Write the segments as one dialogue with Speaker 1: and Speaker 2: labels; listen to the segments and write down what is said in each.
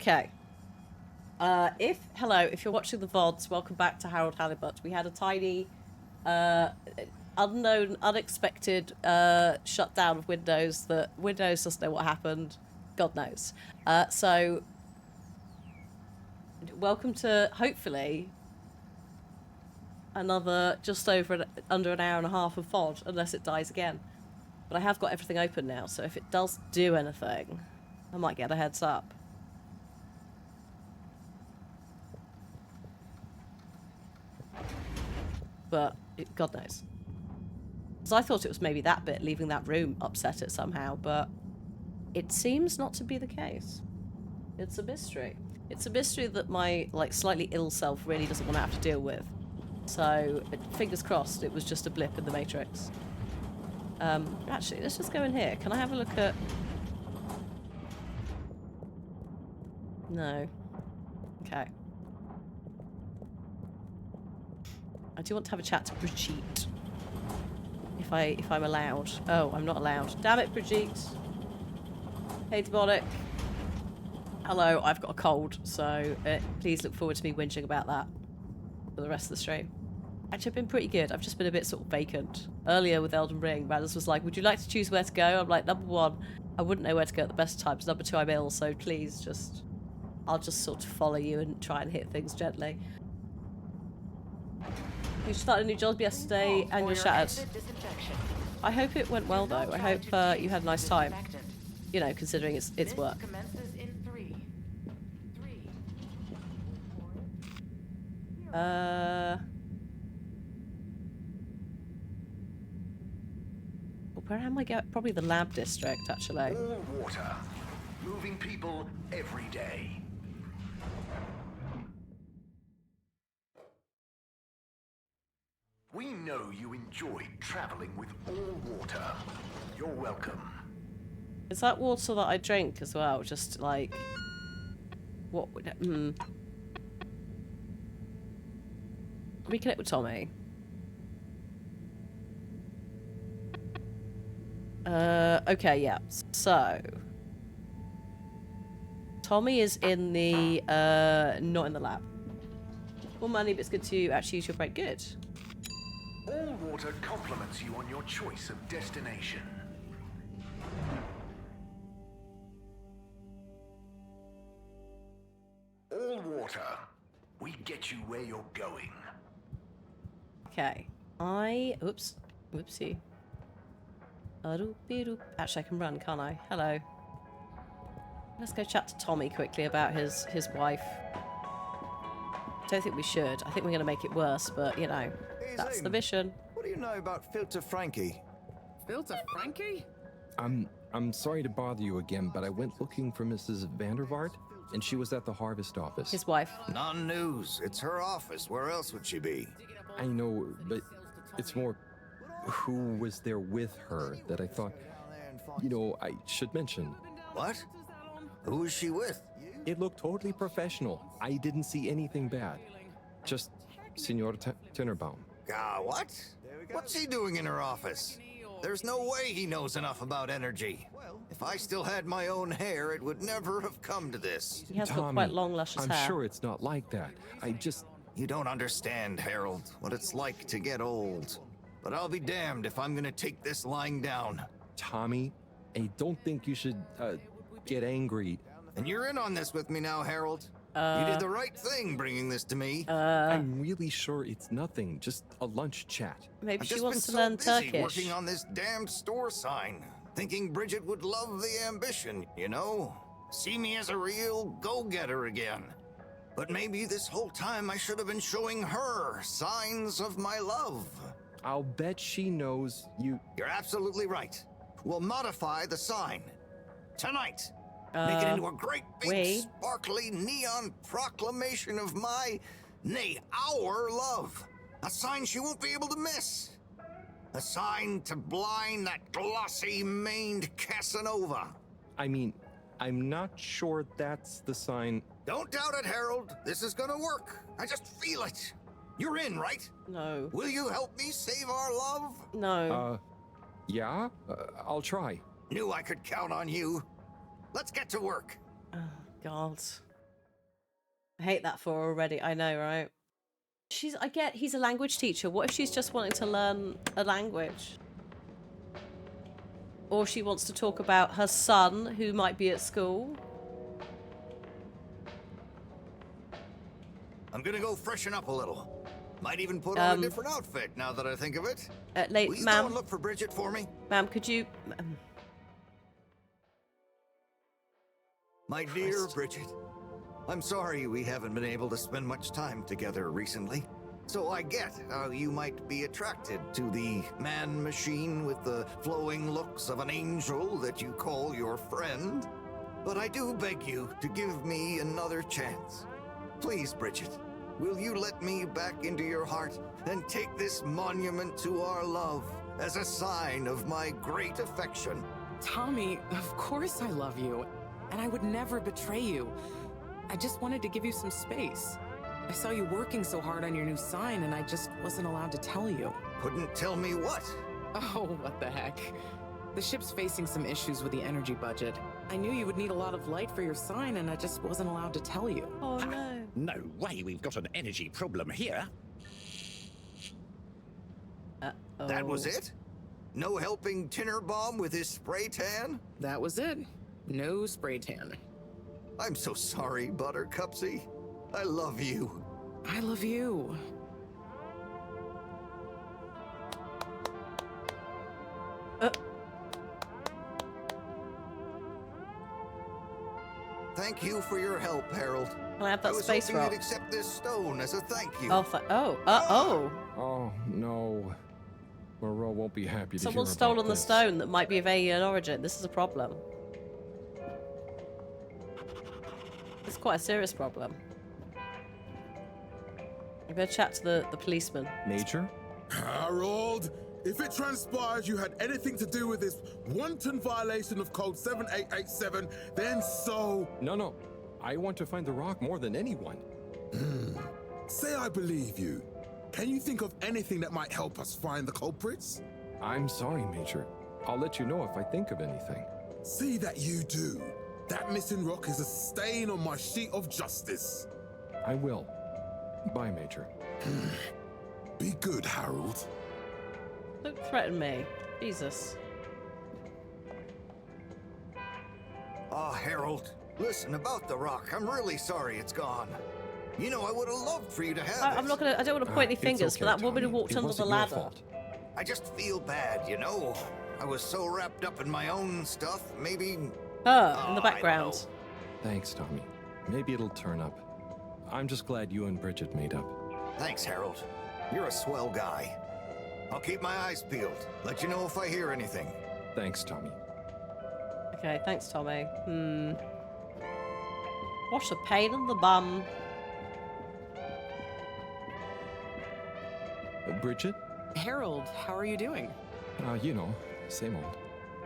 Speaker 1: Okay. If you're watching the VODs, welcome back to Harold Halibut. We had a tiny, unknown, unexpected shutdown of Windows that Windows doesn't know what happened. God knows. So, welcome to, hopefully, another just under an hour and a half of VOD, unless it dies again. But I have got everything open now, so if it does do anything, I might get a heads up. But God knows. So I thought it was maybe that bit, leaving that room, upset it somehow, but it seems not to be the case. It's a mystery. It's a mystery that my, like, slightly ill self really doesn't want to have to deal with. So, fingers crossed, it was just a blip in the Matrix. Actually, let's just go in here. Can I have a look at... No. Okay. I do want to have a chat to Brigitte. If I'm allowed. Oh, I'm not allowed. Damn it, Brigitte. Hey, Demonic. Hello, I've got a cold, so please look forward to me whinging about that for the rest of the stream. Actually, I've been pretty good. I've just been a bit sort of vacant. Earlier with Elden Ring, Radis was like, would you like to choose where to go? I'm like, number one, I wouldn't know where to go at the best times. Number two, I'm ill, so please just... I'll just sort of follow you and try and hit things gently. You started a new job yesterday and you're shattered. I hope it went well though. I hope you had a nice time. You know, considering it's work. Where am I going? Probably the lab district, actually.
Speaker 2: All water, moving people every day. We know you enjoy traveling with all water. You're welcome.
Speaker 1: Is that water that I drink as well? Just like... What would... Reconnect with Tommy. Okay, yeah. So... Tommy is in the... not in the lab. Well, money, but it's good to actually use your brain. Good.
Speaker 2: All water compliments you on your choice of destination. All water, we get you where you're going.
Speaker 1: Okay. Oops. Whoopsie. Actually, I can run, can't I? Hello. Let's go chat to Tommy quickly about his wife. Don't think we should. I think we're going to make it worse, but, you know, that's the mission.
Speaker 3: What do you know about Filter Frankie?
Speaker 4: Filter Frankie?
Speaker 5: I'm sorry to bother you again, but I went looking for Mrs. Vandervaart, and she was at the harvest office.
Speaker 1: His wife.
Speaker 3: Non-news. It's her office. Where else would she be?
Speaker 5: I know, but it's more who was there with her that I thought, you know, I should mention.
Speaker 3: What? Who is she with?
Speaker 5: It looked totally professional. I didn't see anything bad. Just Senor Tinnerbaum.
Speaker 3: What? What's he doing in her office? There's no way he knows enough about energy. If I still had my own hair, it would never have come to this.
Speaker 1: He has got quite long, luscious hair.
Speaker 5: I'm sure it's not like that.
Speaker 3: You don't understand, Harold, what it's like to get old. But I'll be damned if I'm gonna take this lying down.
Speaker 5: Tommy, I don't think you should, get angry.
Speaker 3: And you're in on this with me now, Harold. You did the right thing bringing this to me.
Speaker 5: I'm really sure it's nothing, just a lunch chat.
Speaker 1: Maybe she
Speaker 3: I've
Speaker 1: wants
Speaker 3: just
Speaker 1: to
Speaker 3: been
Speaker 1: learn
Speaker 3: so busy
Speaker 1: Turkish.
Speaker 3: working on this damned store sign, thinking Bridget would love the ambition, you know? See me as a real go-getter again. But maybe this whole time I should have been showing her signs of my love.
Speaker 5: I'll bet she knows you...
Speaker 3: You're absolutely right. We'll modify the sign. Tonight. Make it into a great big sparkly neon proclamation of my, nay, our love. A sign she won't be able to miss. A sign to blind that glossy-maned Casanova.
Speaker 5: I mean, I'm not sure that's the sign.
Speaker 3: Don't doubt it, Harold. This is gonna work. I just feel it. You're in, right?
Speaker 1: No.
Speaker 3: Will you help me save our love?
Speaker 1: No.
Speaker 5: Yeah? I'll try.
Speaker 3: Knew I could count on you. Let's get to work.
Speaker 1: Oh, God. I hate that for her already. I know, right? I get he's a language teacher. What if she's just wanting to learn a language? Or she wants to talk about her son who might be at school.
Speaker 3: I'm gonna go freshen up a little. Might even put on a different outfit now that I think of it. Will you go and look for Bridget for me?
Speaker 1: Ma'am, could you...
Speaker 3: My dear Bridget, I'm sorry we haven't been able to spend much time together recently. So I get how you might be attracted to the man-machine with the flowing looks of an angel that you call your friend. But I do beg you to give me another chance. Please, Bridget, will you let me back into your heart and take this monument to our love as a sign of my great affection?
Speaker 4: Tommy, of course I love you, and I would never betray you. I just wanted to give you some space. I saw you working so hard on your new sign, and I just wasn't allowed to tell you.
Speaker 3: Couldn't tell me what?
Speaker 4: Oh, what the heck. The ship's facing some issues with the energy budget. I knew you would need a lot of light for your sign, and I just wasn't allowed to tell you.
Speaker 1: Oh, no.
Speaker 6: No way we've got an energy problem here.
Speaker 1: Uh-oh.
Speaker 3: That was it? No helping Tinnerbomb with his spray tan?
Speaker 4: That was it. No spray tan.
Speaker 3: I'm so sorry, Buttercupsy. I love you.
Speaker 4: I love you.
Speaker 3: Thank you for your help, Harold.
Speaker 1: Can I have that
Speaker 3: I was
Speaker 1: space
Speaker 3: hoping
Speaker 1: rock?
Speaker 3: you'd accept this stone as a thank you.
Speaker 1: Oh.
Speaker 5: Oh, no. Moreau won't be happy to
Speaker 1: Someone's
Speaker 5: hear
Speaker 1: stolen
Speaker 5: about
Speaker 1: the
Speaker 5: this.
Speaker 1: stone that might be of alien origin. This is a problem. It's quite a serious problem. I'm going to chat to the policeman.
Speaker 5: Major?
Speaker 7: Harold, if it transpires you had anything to do with this wanton violation of code 7887, then so...
Speaker 5: No. I want to find the rock more than anyone.
Speaker 7: Say I believe you. Can you think of anything that might help us find the culprits?
Speaker 5: I'm sorry, Major. I'll let you know if I think of anything.
Speaker 7: See that you do. That missing rock is a stain on my sheet of justice.
Speaker 5: I will. Bye, Major.
Speaker 7: Be good, Harold.
Speaker 1: Don't threaten me. Jesus.
Speaker 3: Oh, Harold, listen, about the rock, I'm really sorry it's gone. You know, I would have loved for you to have
Speaker 1: I'm
Speaker 3: it.
Speaker 1: not gonna. I don't want to point any
Speaker 5: It's
Speaker 1: fingers,
Speaker 5: okay,
Speaker 1: but that woman who
Speaker 5: Tommy.
Speaker 1: walked
Speaker 5: It
Speaker 1: under the
Speaker 5: wasn't your
Speaker 1: ladder.
Speaker 5: fault.
Speaker 3: I just feel bad, you know? I was so wrapped up in my own stuff, maybe...
Speaker 1: Her in the
Speaker 3: I don't
Speaker 1: background.
Speaker 3: know.
Speaker 5: Thanks, Tommy. Maybe it'll turn up. I'm just glad you and Bridget made up.
Speaker 3: Thanks, Harold. You're a swell guy. I'll keep my eyes peeled. Let you know if I hear anything.
Speaker 5: Thanks, Tommy.
Speaker 1: Okay, thanks, Tommy. What a pain in the bum.
Speaker 5: Bridget?
Speaker 4: Harold, how are you doing?
Speaker 5: You know, same old.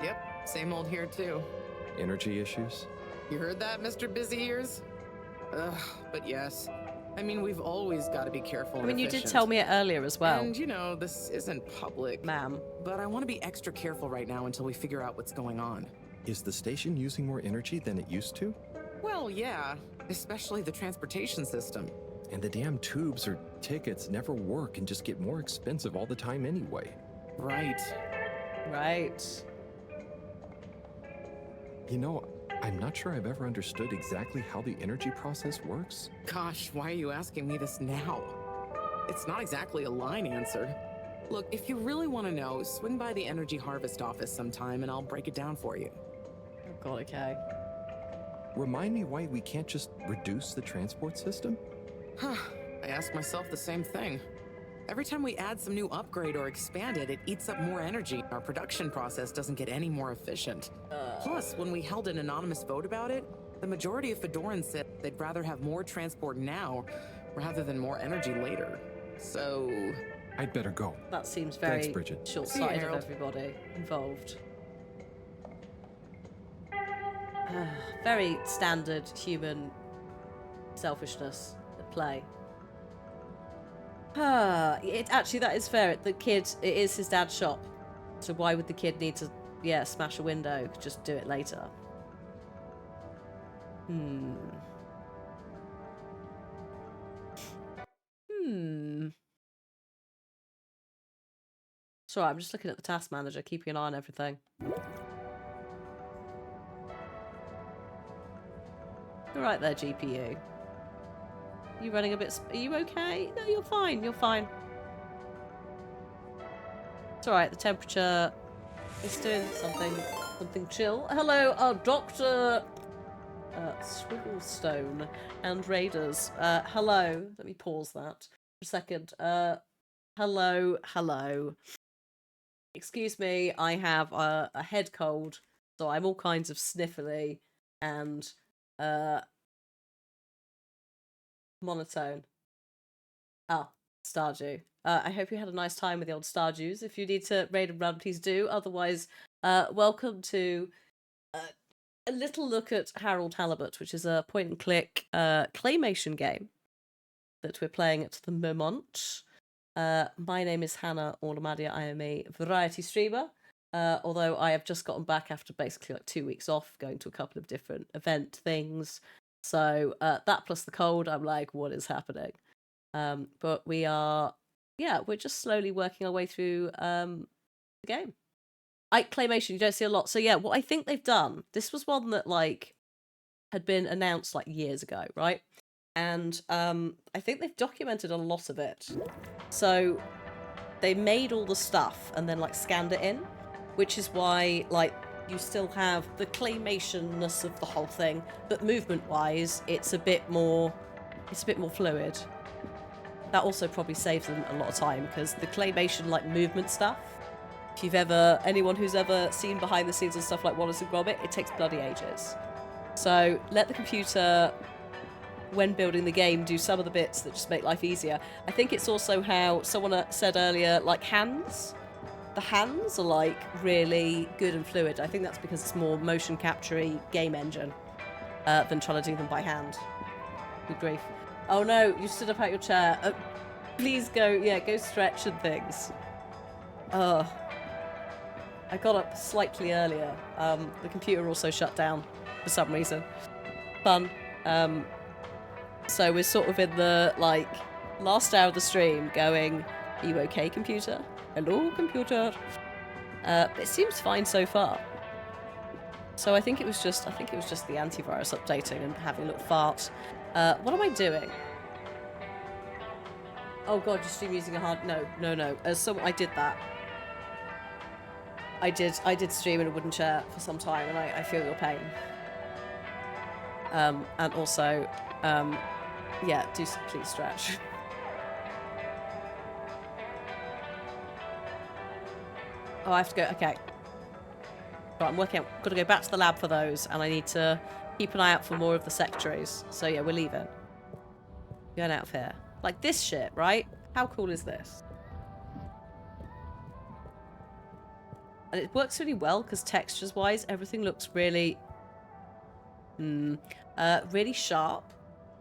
Speaker 4: Yep, same old here too.
Speaker 5: Energy issues?
Speaker 4: You heard that, Mr. Busy Ears? Ugh, but yes. I mean, we've always got to be careful.
Speaker 1: I mean, you did tell me it earlier as well.
Speaker 4: And you know, this isn't public.
Speaker 1: Ma'am.
Speaker 4: But I want to be extra careful right now until we figure out what's going on.
Speaker 5: Is the station using more energy than it used to?
Speaker 4: Well, yeah. Especially the transportation system.
Speaker 5: And the damn tubes or tickets never work and just get more expensive all the time anyway.
Speaker 4: Right.
Speaker 1: Right.
Speaker 5: You know, I'm not sure I've ever understood exactly how the energy process works.
Speaker 4: Gosh, why are you asking me this now? It's not exactly a line answer. Look, if you really want to know, swing by the Energy Harvest office sometime and I'll break it down for you.
Speaker 1: Oh god, okay.
Speaker 5: Remind me why we can't just reduce the transport system?
Speaker 4: I ask myself the same thing. Every time we add some new upgrade or expand it, it eats up more energy. Our production process doesn't get any more efficient. Plus, when we held an anonymous vote about it, the majority of Fedorans said they'd rather have more transport now rather than more energy later. So...
Speaker 5: I'd better go.
Speaker 1: That seems very
Speaker 5: Thanks, Bridget.
Speaker 1: short-sighted
Speaker 4: See you,
Speaker 1: of
Speaker 4: Harold.
Speaker 1: everybody involved. Very standard human selfishness at play. Actually, that is fair. The kid, it is his dad's shop. So why would the kid need to, smash a window? Just do it later. It's alright, I'm just looking at the task manager, keeping an eye on everything. You're right there, GPU. You running a bit... Are you okay? No, you're fine. You're fine. It's alright, the temperature is doing something chill. Hello, Dr. Swigglestone and Raiders. Hello. Let me pause that for a second. Hello. Excuse me, I have a head cold, so I'm all kinds of sniffly and monotone. Oh, Stardew. I hope you had a nice time with the old Stardews. If you need to raid and run, please do. Otherwise, welcome to a little look at HALIBUT, which is a point-and-click claymation game that we're playing at the moment. My name is Hannah Orlamadia. I am a variety streamer, although I have just gotten back after basically like 2 weeks off, going to a couple of different event things. So that plus the cold, I'm like, what is happening? But we're just slowly working our way through the game. Claymation, you don't see a lot. So yeah, what I think they've done, this was one that like had been announced like years ago, right? And I think they've documented a lot of it. So they made all the stuff and then like scanned it in, which is why like you still have the claymation-ness of the whole thing, but movement-wise, it's a bit more fluid. That also probably saves them a lot of time because the claymation like movement stuff, if you've anyone who's ever seen behind the scenes and stuff like Wallace and Gromit, it takes bloody ages. So let the computer, when building the game, do some of the bits that just make life easier. I think it's also how someone said earlier, like hands. The hands are like really good and fluid. I think that's because it's more motion capture-y game engine than trying to do them by hand. Good grief. Oh no, you stood up out your chair. Please go stretch and things. I got up slightly earlier. The computer also shut down for some reason. Fun. So we're sort of in the like last hour of the stream going, are you okay, computer? Hello, computer. It seems fine so far. So I think it was just the antivirus updating and having a little fart. What am I doing? Oh god, you're stream using a hard... No. So I did that. I did stream in a wooden chair for some time, and I feel your pain. And also, yeah, please stretch. Oh, I have to go. Okay. Right, I'm working out. Got to go back to the lab for those, and I need to keep an eye out for more of the secretaries. So yeah, we're leaving. Going out of here. Like this shit, right? How cool is this? And it works really well because textures-wise, everything looks really, really sharp.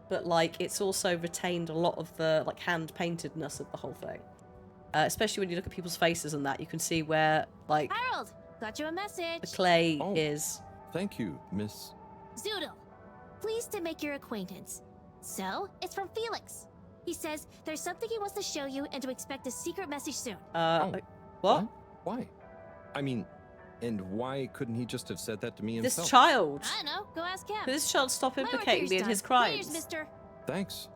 Speaker 1: But like, it's also retained a lot of the like hand-paintedness of the whole thing. Especially when you look at people's faces and that, you can see where like
Speaker 8: Harold, got you a message.
Speaker 1: The clay is.
Speaker 5: Thank you, Miss
Speaker 8: Zoodle. Pleased to make your acquaintance. So, it's from Felix. He says there's something he wants to show you and to expect a secret message soon.
Speaker 1: What?
Speaker 5: Why? I mean, and why couldn't he just have said that to me himself?
Speaker 1: This child.
Speaker 8: I don't know. Go ask him.
Speaker 1: Could this child stop
Speaker 8: My work
Speaker 1: implicating me
Speaker 8: here's
Speaker 1: in his
Speaker 8: done.
Speaker 1: crimes?
Speaker 8: Here's Mister.
Speaker 5: Thanks.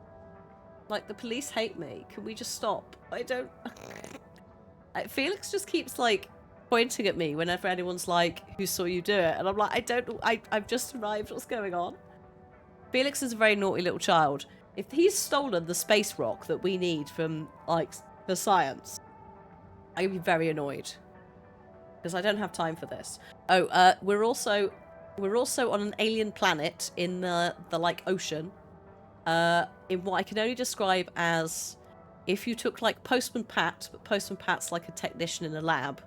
Speaker 1: Like, the police hate me. Can we just stop? I don't... Felix just keeps, like, pointing at me whenever anyone's like, who saw you do it? And I'm like, I don't know. I've just arrived. What's going on? Felix is a very naughty little child. If he's stolen the space rock that we need from, like, the science, I'd be very annoyed. Because I don't have time for this. Oh, we're also on an alien planet in the like, ocean. In what I can only describe as if you took like Postman Pat, but Postman Pat's like a technician in a lab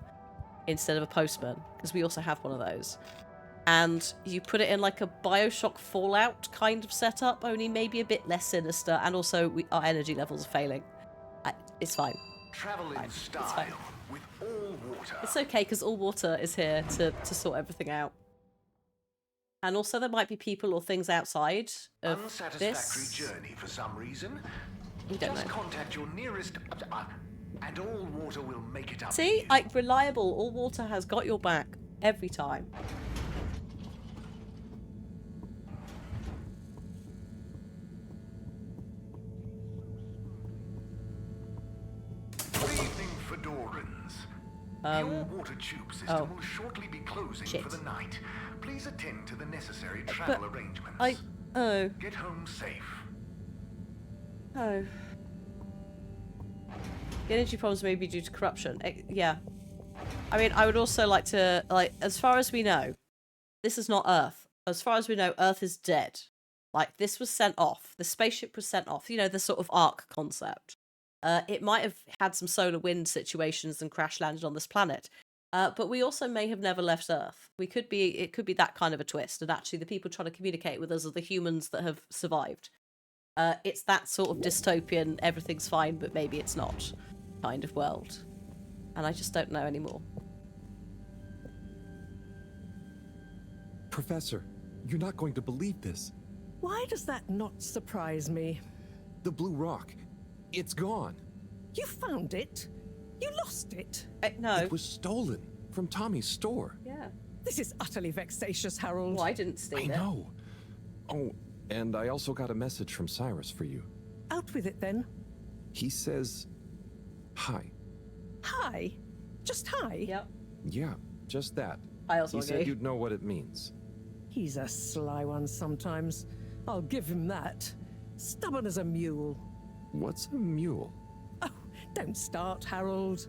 Speaker 1: instead of a postman, because we also have one of those. And you put it in like a Bioshock Fallout kind of setup, only maybe a bit less sinister, and also our energy levels are failing. It's fine.
Speaker 2: Travel in style with all water.
Speaker 1: It's okay, because all water is here to sort everything out. And also there might be people or things outside of
Speaker 2: Unsatisfactory
Speaker 1: this.
Speaker 2: journey for some reason.
Speaker 1: We don't
Speaker 2: Just
Speaker 1: know.
Speaker 2: contact your nearest And all water will make it up to
Speaker 1: See?
Speaker 2: you.
Speaker 1: Like, reliable. All water has got your back. Every time.
Speaker 2: Good evening, Fedorans. The all-water tube system will shortly be closing for the night. Please attend to the necessary travel arrangements. Get home safe.
Speaker 1: Oh. The energy problems may be due to corruption. Yeah. I mean, I would also like to, like, as far as we know, this is not Earth. As far as we know, Earth is dead. Like, this was sent off. The spaceship was sent off. You know, the sort of Ark concept. It might have had some solar wind situations and crash landed on this planet. But we also may have never left Earth. It could be that kind of a twist. And actually, the people trying to communicate with us are the humans that have survived. It's that sort of dystopian, everything's fine, but maybe it's not kind of world. And I just don't know anymore.
Speaker 5: Professor, you're not going to believe this.
Speaker 9: Why does that not surprise me?
Speaker 5: The blue rock. It's gone.
Speaker 9: You found it? You lost it?
Speaker 1: No.
Speaker 5: It was stolen from Tommy's store.
Speaker 1: Yeah.
Speaker 9: This is utterly vexatious, Harold.
Speaker 1: Well, I didn't steal it.
Speaker 5: I know. Oh, and I also got a message from Cyrus for you.
Speaker 9: Out with it, then.
Speaker 5: He says, hi.
Speaker 9: Hi? Just hi?
Speaker 1: Yep.
Speaker 5: Yeah, just that.
Speaker 1: I also
Speaker 5: He said you'd know what it means.
Speaker 9: He's a sly one sometimes. I'll give him that. Stubborn as a mule.
Speaker 5: What's a mule?
Speaker 9: Oh, don't start, Harold.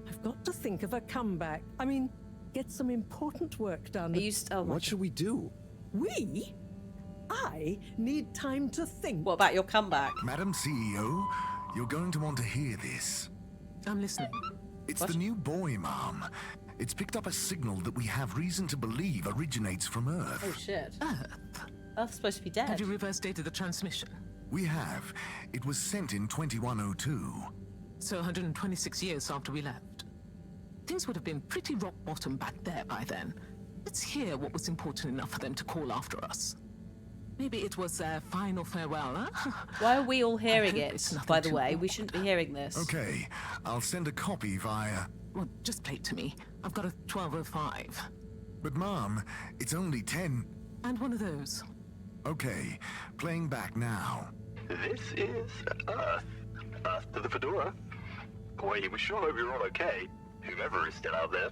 Speaker 9: I've got to think of a comeback. I mean, get some important work done.
Speaker 5: What should we do?
Speaker 9: We? I need time to think.
Speaker 1: What about your comeback?
Speaker 2: Madam CEO, you're going to want to hear this.
Speaker 10: I'm listening.
Speaker 2: It's the new boy, Mom. It's picked up a signal that we have reason to believe originates from Earth.
Speaker 1: Oh, shit.
Speaker 10: Earth?
Speaker 1: Earth's supposed to be dead.
Speaker 10: Have you reverse dated the transmission?
Speaker 2: We have. It was sent in 2102.
Speaker 10: So 126 years after we left. Things would have been pretty rock bottom back there by then. Let's hear what was important enough for them to call after us. Maybe it was their final farewell, huh?
Speaker 1: Why are we all hearing it, by the way? We shouldn't be hearing this.
Speaker 2: Okay, I'll send a copy via...
Speaker 10: Well, just play it to me. I've got a 1205.
Speaker 2: But Mom, it's only 10...
Speaker 10: And one of those.
Speaker 2: Okay, playing back now.
Speaker 11: This is Earth. Earth to the Fedora. We were sure we were all okay, whoever is still out there.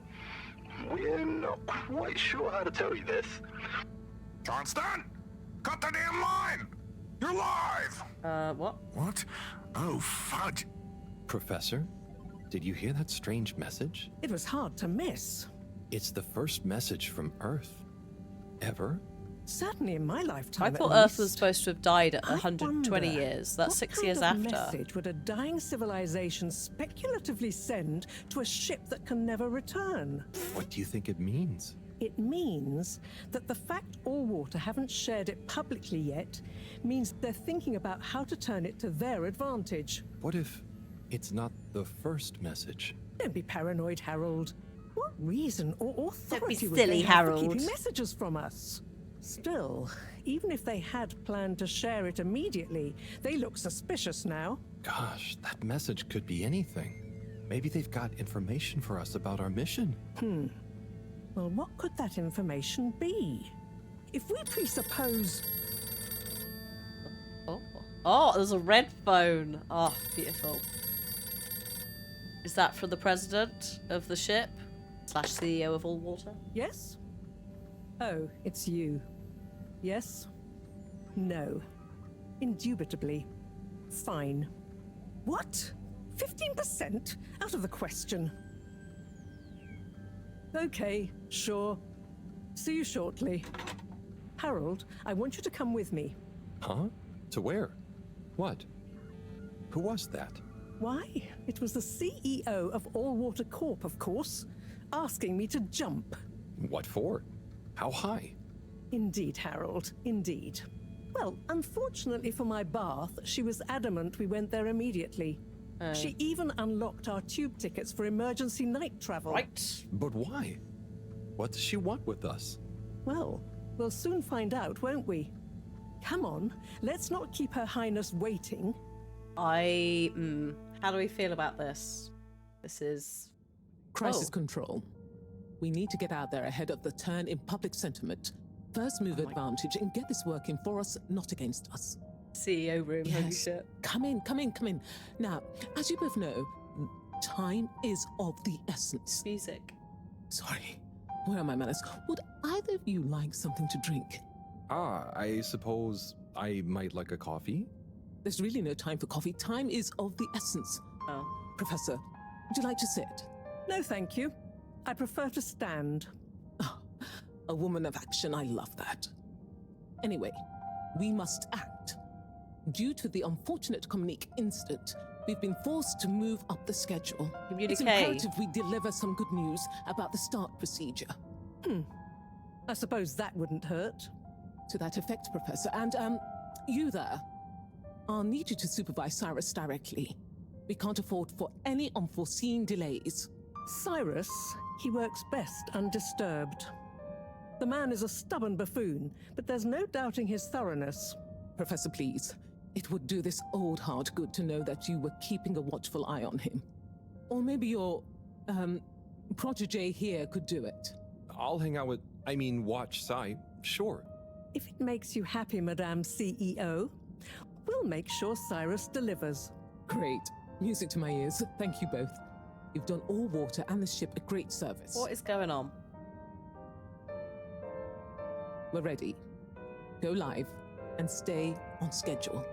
Speaker 11: We're not quite sure how to tell you this.
Speaker 2: Johnston! Cut the damn line! You're live!
Speaker 1: What?
Speaker 2: What? Oh, fudge.
Speaker 5: Professor, did you hear that strange message?
Speaker 9: It was hard to miss.
Speaker 5: It's the first message from Earth. Ever?
Speaker 9: Certainly in my lifetime.
Speaker 1: I thought Earth was supposed to have died at 120 years. That's 6 years after.
Speaker 9: What message would a dying civilization speculatively send to a ship that can never return?
Speaker 5: What do you think it means?
Speaker 9: It means that the fact Allwater haven't shared it publicly yet means they're thinking about how to turn it to their advantage.
Speaker 5: What if it's not the first message?
Speaker 9: Don't be paranoid, Harold. What reason or authority
Speaker 1: Don't be
Speaker 9: would
Speaker 1: silly,
Speaker 9: they have for
Speaker 1: Harold.
Speaker 9: keeping messages from us? Still, even if they had planned to share it immediately, they look suspicious now.
Speaker 5: Gosh, that message could be anything. Maybe they've got information for us about our mission.
Speaker 9: Well, what could that information be? If we presuppose...
Speaker 1: Oh, there's a red phone. Oh, beautiful. Is that from the president of the ship? / CEO of Allwater?
Speaker 9: Yes? Oh, it's you. Yes? No. Indubitably. Fine. What? 15%? Out of the question. Okay, sure. See you shortly. Harold, I want you to come with me.
Speaker 5: Huh? To where? What? Who was that?
Speaker 9: Why? It was the CEO of Allwater Corp, of course, asking me to jump.
Speaker 5: What for? How high?
Speaker 9: Indeed, Harold, indeed. Well, unfortunately for my bath, she was adamant we went there immediately. She even unlocked our tube tickets for emergency night travel.
Speaker 1: Right.
Speaker 5: But why? What does she want with us?
Speaker 9: Well, we'll soon find out, won't we? Come on, let's not keep Her Highness waiting.
Speaker 1: How do we feel about this? This is...
Speaker 10: Crisis control. We need to get out there ahead of the turn in public sentiment. First move advantage and get this working for us, not against us.
Speaker 1: CEO room, holy
Speaker 10: Yes.
Speaker 1: shit.
Speaker 10: Come in. Now, as you both know, time is of the essence.
Speaker 1: Music.
Speaker 10: Sorry, where are my manners? Would either of you like something to drink?
Speaker 5: I suppose I might like a coffee.
Speaker 10: There's really no time for coffee. Time is of the essence.
Speaker 1: Oh.
Speaker 10: Professor, would you like to sit?
Speaker 9: No, thank you. I prefer to stand.
Speaker 10: Oh, a woman of action, I love that. Anyway, we must act. Due to the unfortunate Communique incident, we've been forced to move up the schedule. It's imperative we deliver some good news about the start procedure.
Speaker 9: I suppose that wouldn't hurt.
Speaker 10: To that effect, Professor. And, you there. I'll need you to supervise Cyrus directly. We can't afford for any unforeseen delays.
Speaker 9: Cyrus, he works best undisturbed. The man is a stubborn buffoon, but there's no doubting his thoroughness.
Speaker 10: Professor, please. It would do this old heart good to know that you were keeping a watchful eye on him. Or maybe your, protege here could do it.
Speaker 5: I'll hang out with, watch Cy, sure.
Speaker 9: If it makes you happy, Madame CEO, we'll make sure Cyrus delivers.
Speaker 10: Great. Music to my ears. Thank you both. You've done all water and the ship a great service.
Speaker 1: What is going on?
Speaker 10: We're ready. Go live and stay on schedule.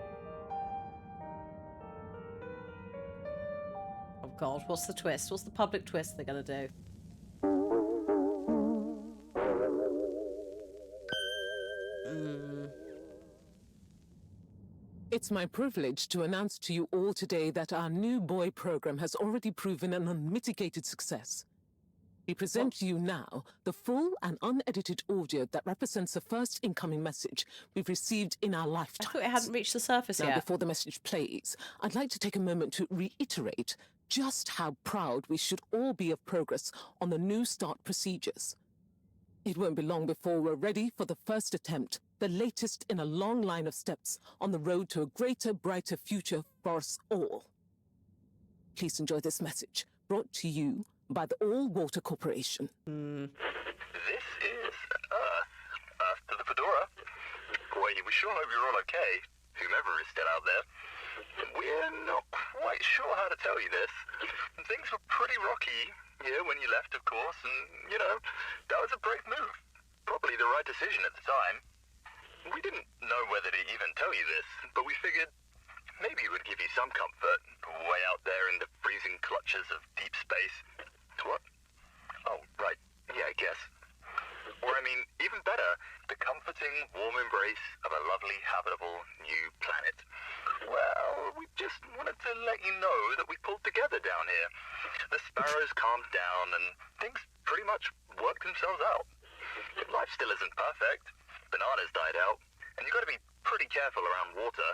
Speaker 1: Oh God, what's the twist? What's the public twist they're gonna do?
Speaker 10: It's my privilege to announce to you all today that our new boy program has already proven an unmitigated success. We present to you now the full and unedited audio that represents the first incoming message we've received in our lifetime.
Speaker 1: I thought it hadn't reached the surface
Speaker 10: now,
Speaker 1: yet.
Speaker 10: Before the message plays, I'd like to take a moment to reiterate just how proud we should all be of progress on the new start procedures. It won't be long before we're ready for the first attempt, the latest in a long line of steps on the road to a greater, brighter future for us all. Please enjoy this message, brought to you by the All Water Corporation.
Speaker 11: This is Earth. Earth to the Fedora. We sure hope you're all okay, whomever is still out there. We're not quite sure how to tell you this. Things were pretty rocky here when you left, of course, and, that was a brave move. Probably the right decision at the time. We didn't know whether to even tell you this, but we figured maybe it would give you some comfort, way out there in the freezing clutches of deep space. What? Oh, right. Yeah, I guess. Or, even better, the comforting, warm embrace of a lovely, habitable new planet. Well, we just wanted to let you know that we pulled together down here. The sparrows calmed down, and things pretty much worked themselves out. Life still isn't perfect. Bananas died out, and you've got to be pretty careful around water.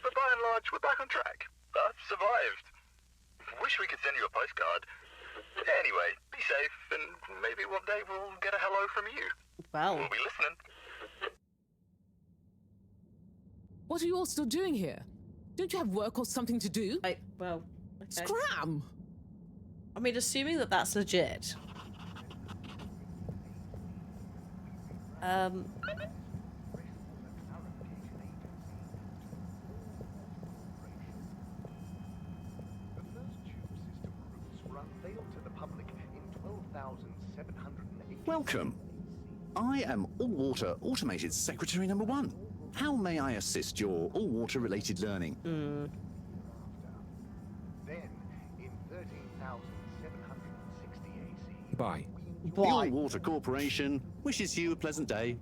Speaker 11: But by and large, we're back on track. Earth survived. Wish we could send you a postcard. Anyway, be safe, and maybe one day we'll get a hello from you.
Speaker 1: Well.
Speaker 11: We'll be listening.
Speaker 10: What are you all still doing here? Don't you have work or something to do?
Speaker 1: Okay.
Speaker 10: Scram!
Speaker 1: Assuming that that's legit.
Speaker 6: Welcome. I am All-Water Automated Secretary number 1. How may I assist your all-water related learning?
Speaker 2: Then, in 13,760 AC...
Speaker 5: Bye.
Speaker 6: The All-Water Corporation wishes you a pleasant day.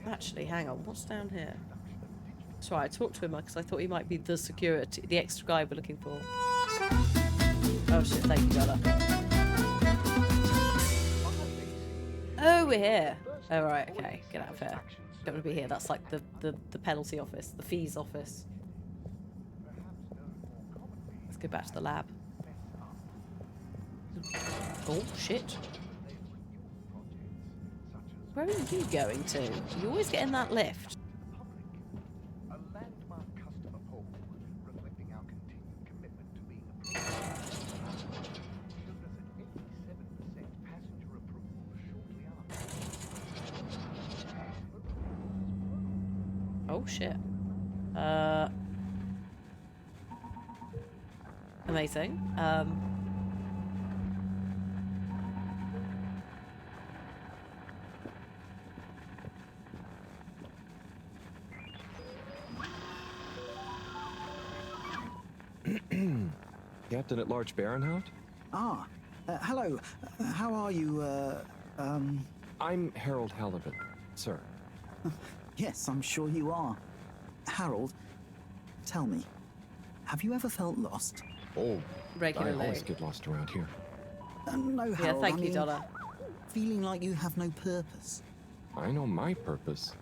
Speaker 1: Actually, hang on. What's down here? Sorry, I talked to him because I thought he might be the security, the extra guy we're looking for. Oh shit, thank you, Bella. Oh, we're here. Oh, right, okay. Get out of here. Don't want to be here. That's like the penalty office, the fees office. Let's go back to the lab. Oh, shit. Where are you going to? You always get in that lift. Oh, shit. Amazing.
Speaker 5: Captain at Large Baronhout?
Speaker 3: Ah, hello. How are you,
Speaker 5: I'm Harold Halibut, sir.
Speaker 3: Yes, I'm sure you are. Harold, tell me, have you ever felt lost?
Speaker 5: Oh,
Speaker 1: Regularly.
Speaker 5: I always get lost around here.
Speaker 3: No, Harold,
Speaker 1: Yeah, thank
Speaker 3: I
Speaker 1: you,
Speaker 3: mean,
Speaker 1: Donna.
Speaker 3: feeling like you have no purpose.
Speaker 5: I know my purpose,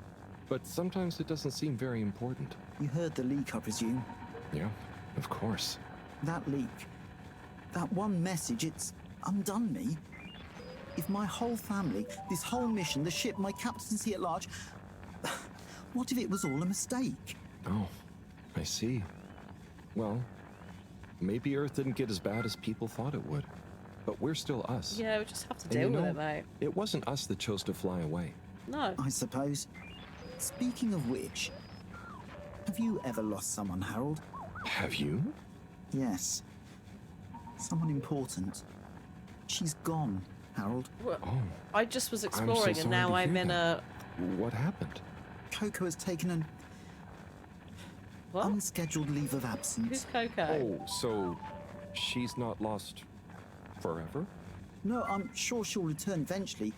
Speaker 5: but sometimes it doesn't seem very important.
Speaker 3: You heard the leak, I presume.
Speaker 5: Yeah, of course.
Speaker 3: That leak, that one message, it's undone me. If my whole family, this whole mission, the ship, my captaincy at large, what if it was all a mistake?
Speaker 5: Oh, I see. Well, maybe Earth didn't get as bad as people thought it would. But we're still us.
Speaker 1: Yeah, we just have to
Speaker 5: And
Speaker 1: deal
Speaker 5: you
Speaker 1: with
Speaker 5: know,
Speaker 1: it, mate.
Speaker 5: It wasn't us that chose to fly away.
Speaker 1: No.
Speaker 3: I suppose. Speaking of which, have you ever lost someone, Harold?
Speaker 5: Have you?
Speaker 3: Yes. Someone important. She's gone, Harold.
Speaker 1: Well,
Speaker 5: Oh,
Speaker 1: I just was
Speaker 5: so
Speaker 1: exploring, and
Speaker 5: sorry
Speaker 1: now
Speaker 5: to
Speaker 1: I'm
Speaker 5: hear
Speaker 1: in
Speaker 5: that.
Speaker 1: a...
Speaker 5: What happened?
Speaker 3: Coco has taken an
Speaker 1: What?
Speaker 3: unscheduled leave of absence.
Speaker 1: Who's Coco?
Speaker 5: Oh, so she's not lost forever?
Speaker 3: No, I'm sure she'll return eventually.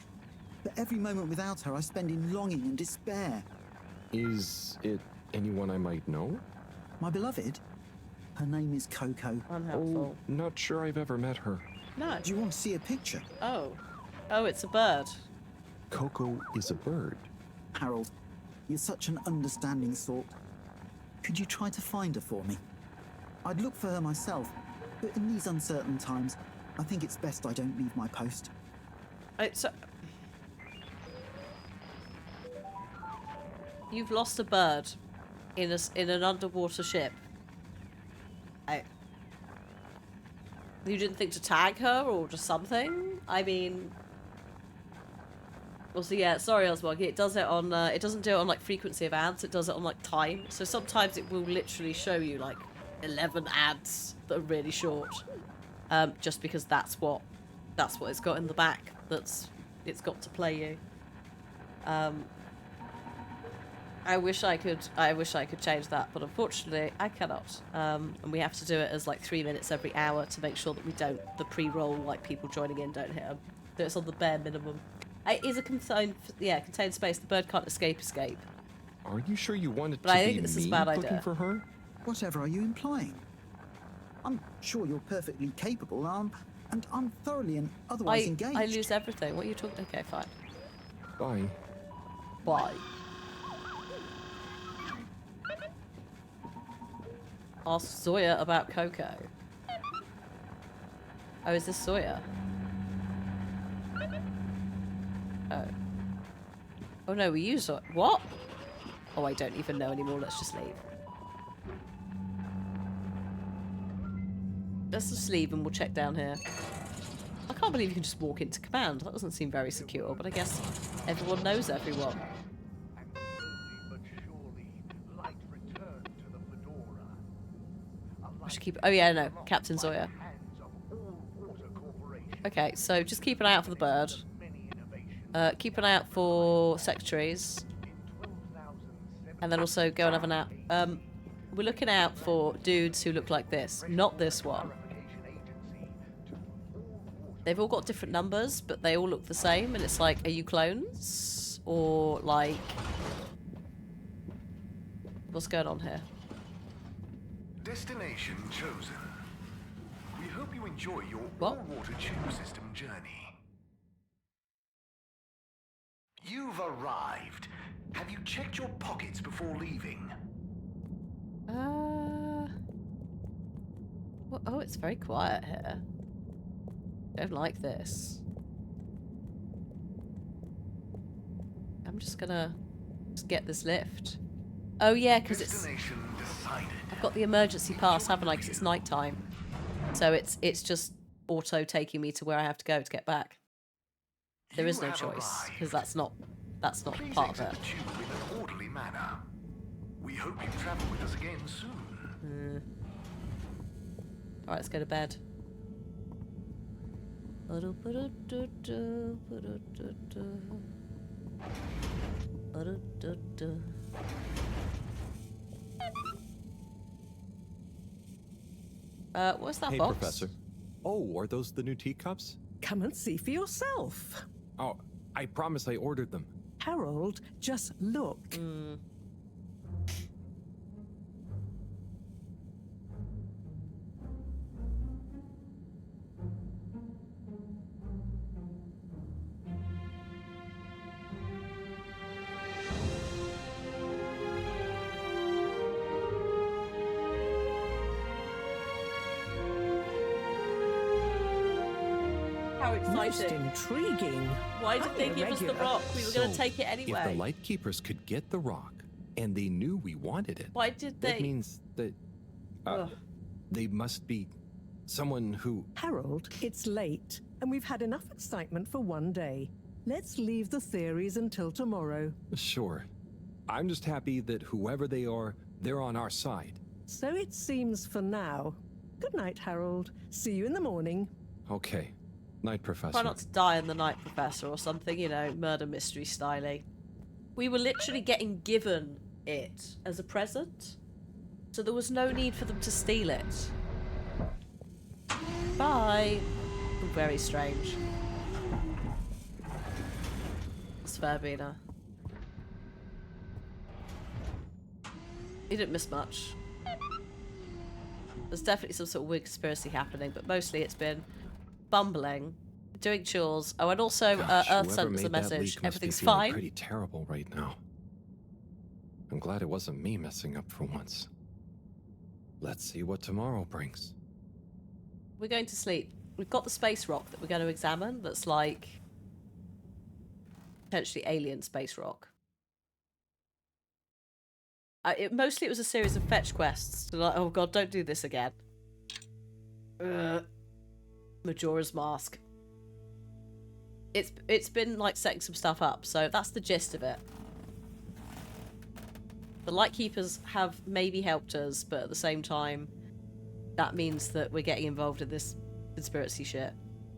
Speaker 3: But every moment without her I spend in longing and despair.
Speaker 5: Is it anyone I might know?
Speaker 3: My beloved? Her name is Coco.
Speaker 1: Unhelpful.
Speaker 5: Oh, not sure I've ever met her.
Speaker 1: No.
Speaker 3: Do you want to see a picture?
Speaker 1: Oh. Oh, it's a bird.
Speaker 5: Coco is a bird.
Speaker 3: Harold, you're such an understanding sort. Could you try to find her for me? I'd look for her myself, but in these uncertain times, I think it's best I don't leave my post.
Speaker 1: You've lost a bird in an underwater ship. You didn't think to tag her or just something? I mean... Well, so yeah, sorry, Oswald. It does it on... it doesn't do it on, like, frequency of ads. It does it on, like, time. So sometimes it will literally show you, like, 11 ads that are really short. Just because that's what it's got in the back. It's got to play you. I wish I could change that, but unfortunately I cannot. And we have to do it as like 3 minutes every hour to make sure that the pre-roll, like people joining in, don't hit them. So it's on the bare minimum. It is a contained space. The bird can't escape.
Speaker 5: Are you sure you wanted
Speaker 1: But
Speaker 5: to
Speaker 1: I think
Speaker 5: be
Speaker 1: this is
Speaker 5: me
Speaker 1: a bad
Speaker 5: looking
Speaker 1: idea.
Speaker 5: for her?
Speaker 3: Whatever are you implying? I'm sure you're perfectly capable, and I'm thoroughly and otherwise engaged.
Speaker 1: I lose everything. What are you talking? Okay, fine.
Speaker 5: Bye.
Speaker 1: Bye. Ask Sawyer about Coco. Oh, is this Sawyer? Oh. Oh no, we use Sawyer. What? Oh, I don't even know anymore. Let's just leave. Let's just leave and we'll check down here. I can't believe you can just walk into command. That doesn't seem very secure, but I guess everyone knows everyone. I should keep... Oh yeah, no. Captain Sawyer. Okay, so just keep an eye out for the bird. Keep an eye out for secretaries. And then also go and have a nap. We're looking out for dudes who look like this. Not this one. They've all got different numbers, but they all look the same. And it's like, are you clones? Or like... What's going on here?
Speaker 2: Destination chosen. We hope you enjoy your
Speaker 1: What?
Speaker 2: all-water tube system journey. You've arrived. Have you checked your pockets before leaving?
Speaker 1: Well, oh, it's very quiet here. Don't like this. I'm just gonna get this lift. Oh yeah, because
Speaker 2: Destination decided.
Speaker 1: I've got the emergency pass, haven't I? Because it's nighttime. So it's just auto taking me to where I have to go to get back. There is no choice because that's not
Speaker 2: Please
Speaker 1: part of
Speaker 2: exit
Speaker 1: it.
Speaker 2: the tube in an orderly manner. We hope you travel with us again soon.
Speaker 1: Alright, let's go to bed. What's that
Speaker 5: hey,
Speaker 1: box?
Speaker 5: Professor. Oh, are those the new teacups?
Speaker 9: Come and see for yourself.
Speaker 5: Oh, I promise I ordered them.
Speaker 9: Harold, just look.
Speaker 1: How
Speaker 9: Most
Speaker 1: exciting.
Speaker 9: intriguing.
Speaker 1: Why did they give us the rock? We were going to
Speaker 5: So,
Speaker 1: take it anyway.
Speaker 5: If the Light Keepers could get the rock, and they knew we wanted it,
Speaker 1: Why did they?
Speaker 5: that means that they must be someone who...
Speaker 9: Harold, it's late, and we've had enough excitement for one day. Let's leave the theories until tomorrow.
Speaker 5: Sure. I'm just happy that whoever they are, they're on our side.
Speaker 9: So it seems for now. Good night, Harold. See you in the morning.
Speaker 5: Okay. Night, Professor.
Speaker 1: Try not to die in the night, Professor, or something, you know, murder mystery styly. We were literally getting given it as a present, so there was no need for them to steal it. Bye. Very strange. It's Verbena. You didn't miss much. There's definitely some sort of weird conspiracy happening, but mostly it's been bumbling, doing chores. Oh, and also
Speaker 5: Gosh,
Speaker 1: Earth
Speaker 5: whoever
Speaker 1: sent us
Speaker 5: made
Speaker 1: a
Speaker 5: that
Speaker 1: message.
Speaker 5: leak must be
Speaker 1: Everything's
Speaker 5: feeling
Speaker 1: fine.
Speaker 5: Pretty terrible right now. I'm glad it wasn't me messing up for once. Let's see what tomorrow brings.
Speaker 1: We're going to sleep. We've got the space rock that we're going to examine. That's like potentially alien space rock. Mostly it was a series of fetch quests. Like, oh god, don't do this again. Majora's Mask. It's been like setting some stuff up, so that's the gist of it. The Lightkeepers have maybe helped us, but at the same time, that means that we're getting involved in this conspiracy shit.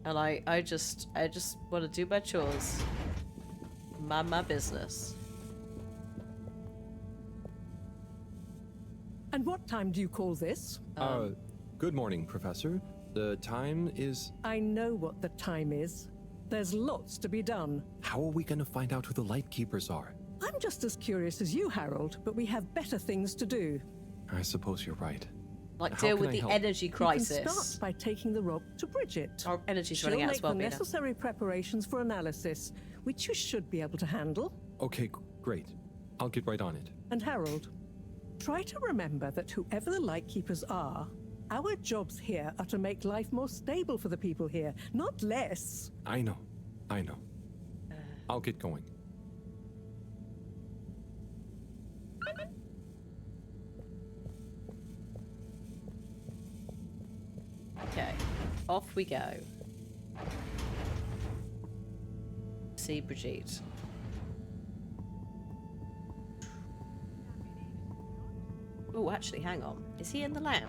Speaker 1: And I just want to do my chores. Mind my business.
Speaker 9: And what time do you call this?
Speaker 5: Good morning, Professor. The time is...
Speaker 9: I know what the time is. There's lots to be done.
Speaker 5: How are we going to find out who the Light Keepers are?
Speaker 9: I'm just as curious as you, Harold, but we have better things to do.
Speaker 5: I suppose you're right.
Speaker 1: Like
Speaker 5: How
Speaker 1: deal
Speaker 5: can
Speaker 1: with
Speaker 5: I
Speaker 1: the
Speaker 5: help?
Speaker 1: energy crisis.
Speaker 9: You can start by taking the rock to Bridget.
Speaker 1: Our energy's
Speaker 9: She'll
Speaker 1: running out
Speaker 9: make
Speaker 1: as well,
Speaker 9: the
Speaker 1: Mina.
Speaker 9: necessary preparations for analysis, which you should be able to handle.
Speaker 5: Okay, great. I'll get right on it.
Speaker 9: And Harold, try to remember that whoever the Lightkeepers are, our jobs here are to make life more stable for the people here, not less.
Speaker 5: I know. I'll get going.
Speaker 1: Okay, off we go. See Brigitte. Oh, actually, hang on. Is he in the lounge?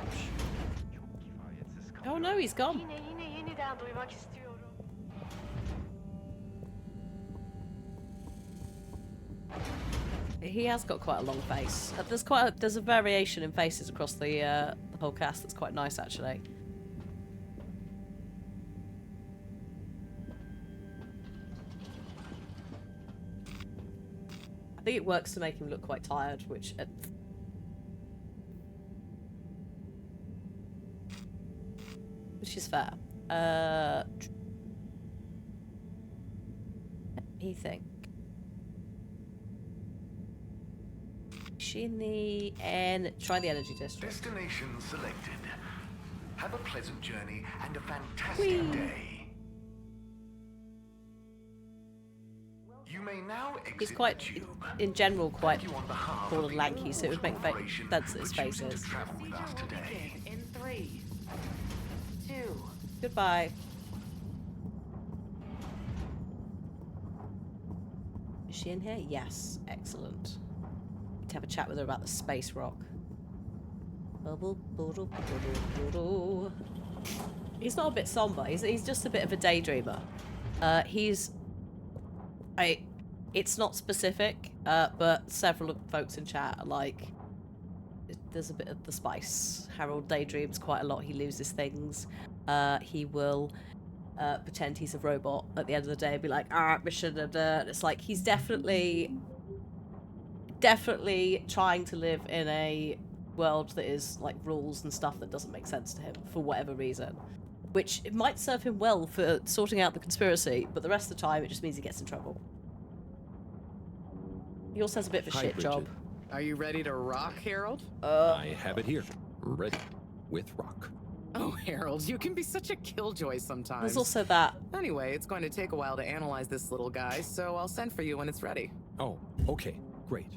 Speaker 1: Oh no, he's gone. He has got quite a long face. There's a variation in faces across the whole cast that's quite nice, actually. I think it works to make him look quite tired, which is fair. Let me think. Is she in the try the energy district.
Speaker 2: Destination selected. Have a pleasant journey and a fantastic day. You may now exit
Speaker 1: He's quite,
Speaker 2: the tube.
Speaker 1: in general, quite
Speaker 2: Thank you on behalf
Speaker 1: tall
Speaker 2: of
Speaker 1: and
Speaker 2: the
Speaker 1: lanky, so it would make
Speaker 2: corporation
Speaker 1: sense that his
Speaker 2: for
Speaker 1: face
Speaker 2: choosing
Speaker 1: is.
Speaker 2: to travel with us today.
Speaker 4: In 3, 2.
Speaker 1: Goodbye. Is she in here? Yes. Excellent. to have a chat with her about the space rock. He's not a bit somber. He's just a bit of a daydreamer. It's not specific, but several folks in chat are like, there's a bit of the spice. Harold daydreams quite a lot. He loses things. He will pretend he's a robot at the end of the day and be like, mission, and it's like he's definitely trying to live in a world that is like rules and stuff that doesn't make sense to him for whatever reason, which it might serve him well for sorting out the conspiracy, but the rest of the time it just means he gets in trouble. He also has a bit of a shit job.
Speaker 4: Are you ready to rock, Harold?
Speaker 5: I have it here, ready, with rock.
Speaker 4: Oh, Harold, you can be such a killjoy sometimes.
Speaker 1: There's also that.
Speaker 4: Anyway, it's going to take a while to analyze this little guy, so I'll send for you when it's ready.
Speaker 5: Oh, okay, great.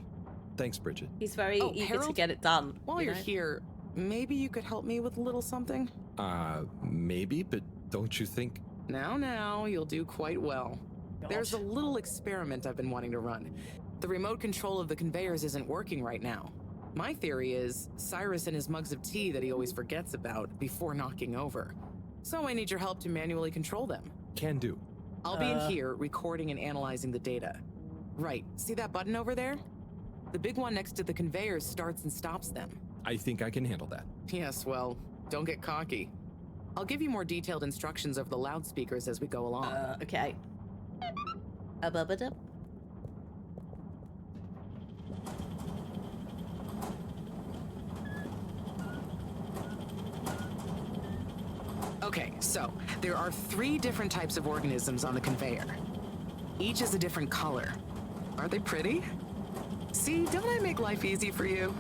Speaker 5: Thanks, Bridget.
Speaker 1: He's very eager
Speaker 4: Harold,
Speaker 1: to get it done.
Speaker 4: While you're here, maybe you could help me with a little something?
Speaker 5: Maybe, but don't you think...
Speaker 4: Now, you'll do quite well.
Speaker 1: God.
Speaker 4: There's a little experiment I've been wanting to run. The remote control of the conveyors isn't working right now. My theory is Cyrus and his mugs of tea that he always forgets about before knocking over. So I need your help to manually control them.
Speaker 5: Can do.
Speaker 4: I'll be in here recording and analyzing the data. Right, see that button over there? The big one next to the conveyors starts and stops them.
Speaker 5: I think I can handle that.
Speaker 4: Yes, well, don't get cocky. I'll give you more detailed instructions over the loudspeakers as we go along.
Speaker 1: Okay.
Speaker 4: Okay, so there are 3 different types of organisms on the conveyor. Each is a different color. Aren't they pretty? See, don't I make life easy for you?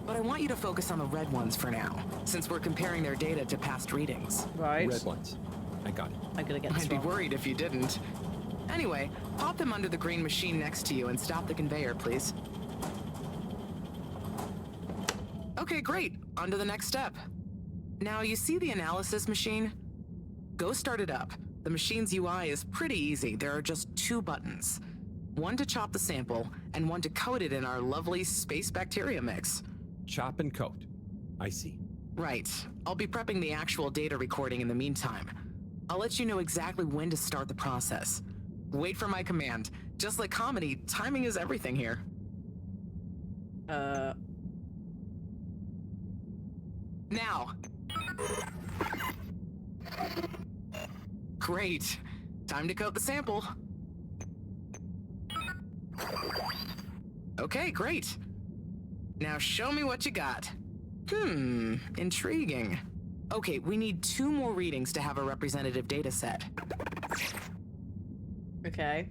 Speaker 4: But I want you to focus on the red ones for now, since we're comparing their data to past readings.
Speaker 1: Right.
Speaker 5: Red ones. I got it.
Speaker 1: I'm gonna get this
Speaker 4: I'd be worried if you didn't. Anyway, pop them under the green machine next to you and stop the conveyor, please. Okay, great. On to the next step. Now, you see the analysis machine? Go start it up. The machine's UI is pretty easy. There are just 2 buttons. One to chop the sample, and one to coat it in our lovely space bacteria mix.
Speaker 5: Chop and coat. I see.
Speaker 4: Right. I'll be prepping the actual data recording in the meantime. I'll let you know exactly when to start the process. Wait for my command. Just like comedy, timing is everything here. Now. Great. Time to coat the sample. Okay, great. Now show me what you got. Intriguing. Okay, we need 2 more readings to have a representative data set.
Speaker 1: Okay.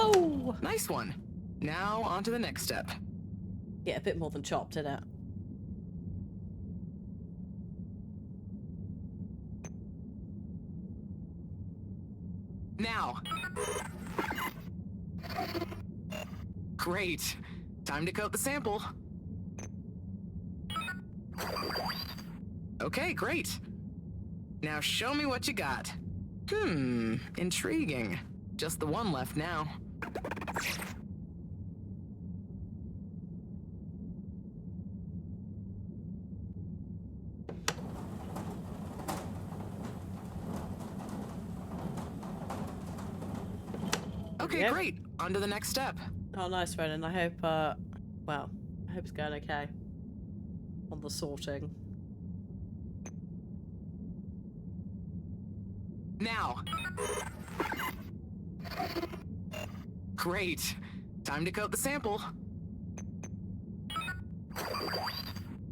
Speaker 4: Oh, nice one. Now on to the next step.
Speaker 1: Get a bit more than chopped, innit?
Speaker 4: Now. Great. Time to coat the sample. Okay, great. Now show me what you got. Intriguing. Just the one left now. Okay,
Speaker 1: Yep.
Speaker 4: great. On to the next step.
Speaker 1: Oh, nice, Renan. I hope, well, I hope it's going okay. On the sorting.
Speaker 4: Now. Great. Time to coat the sample.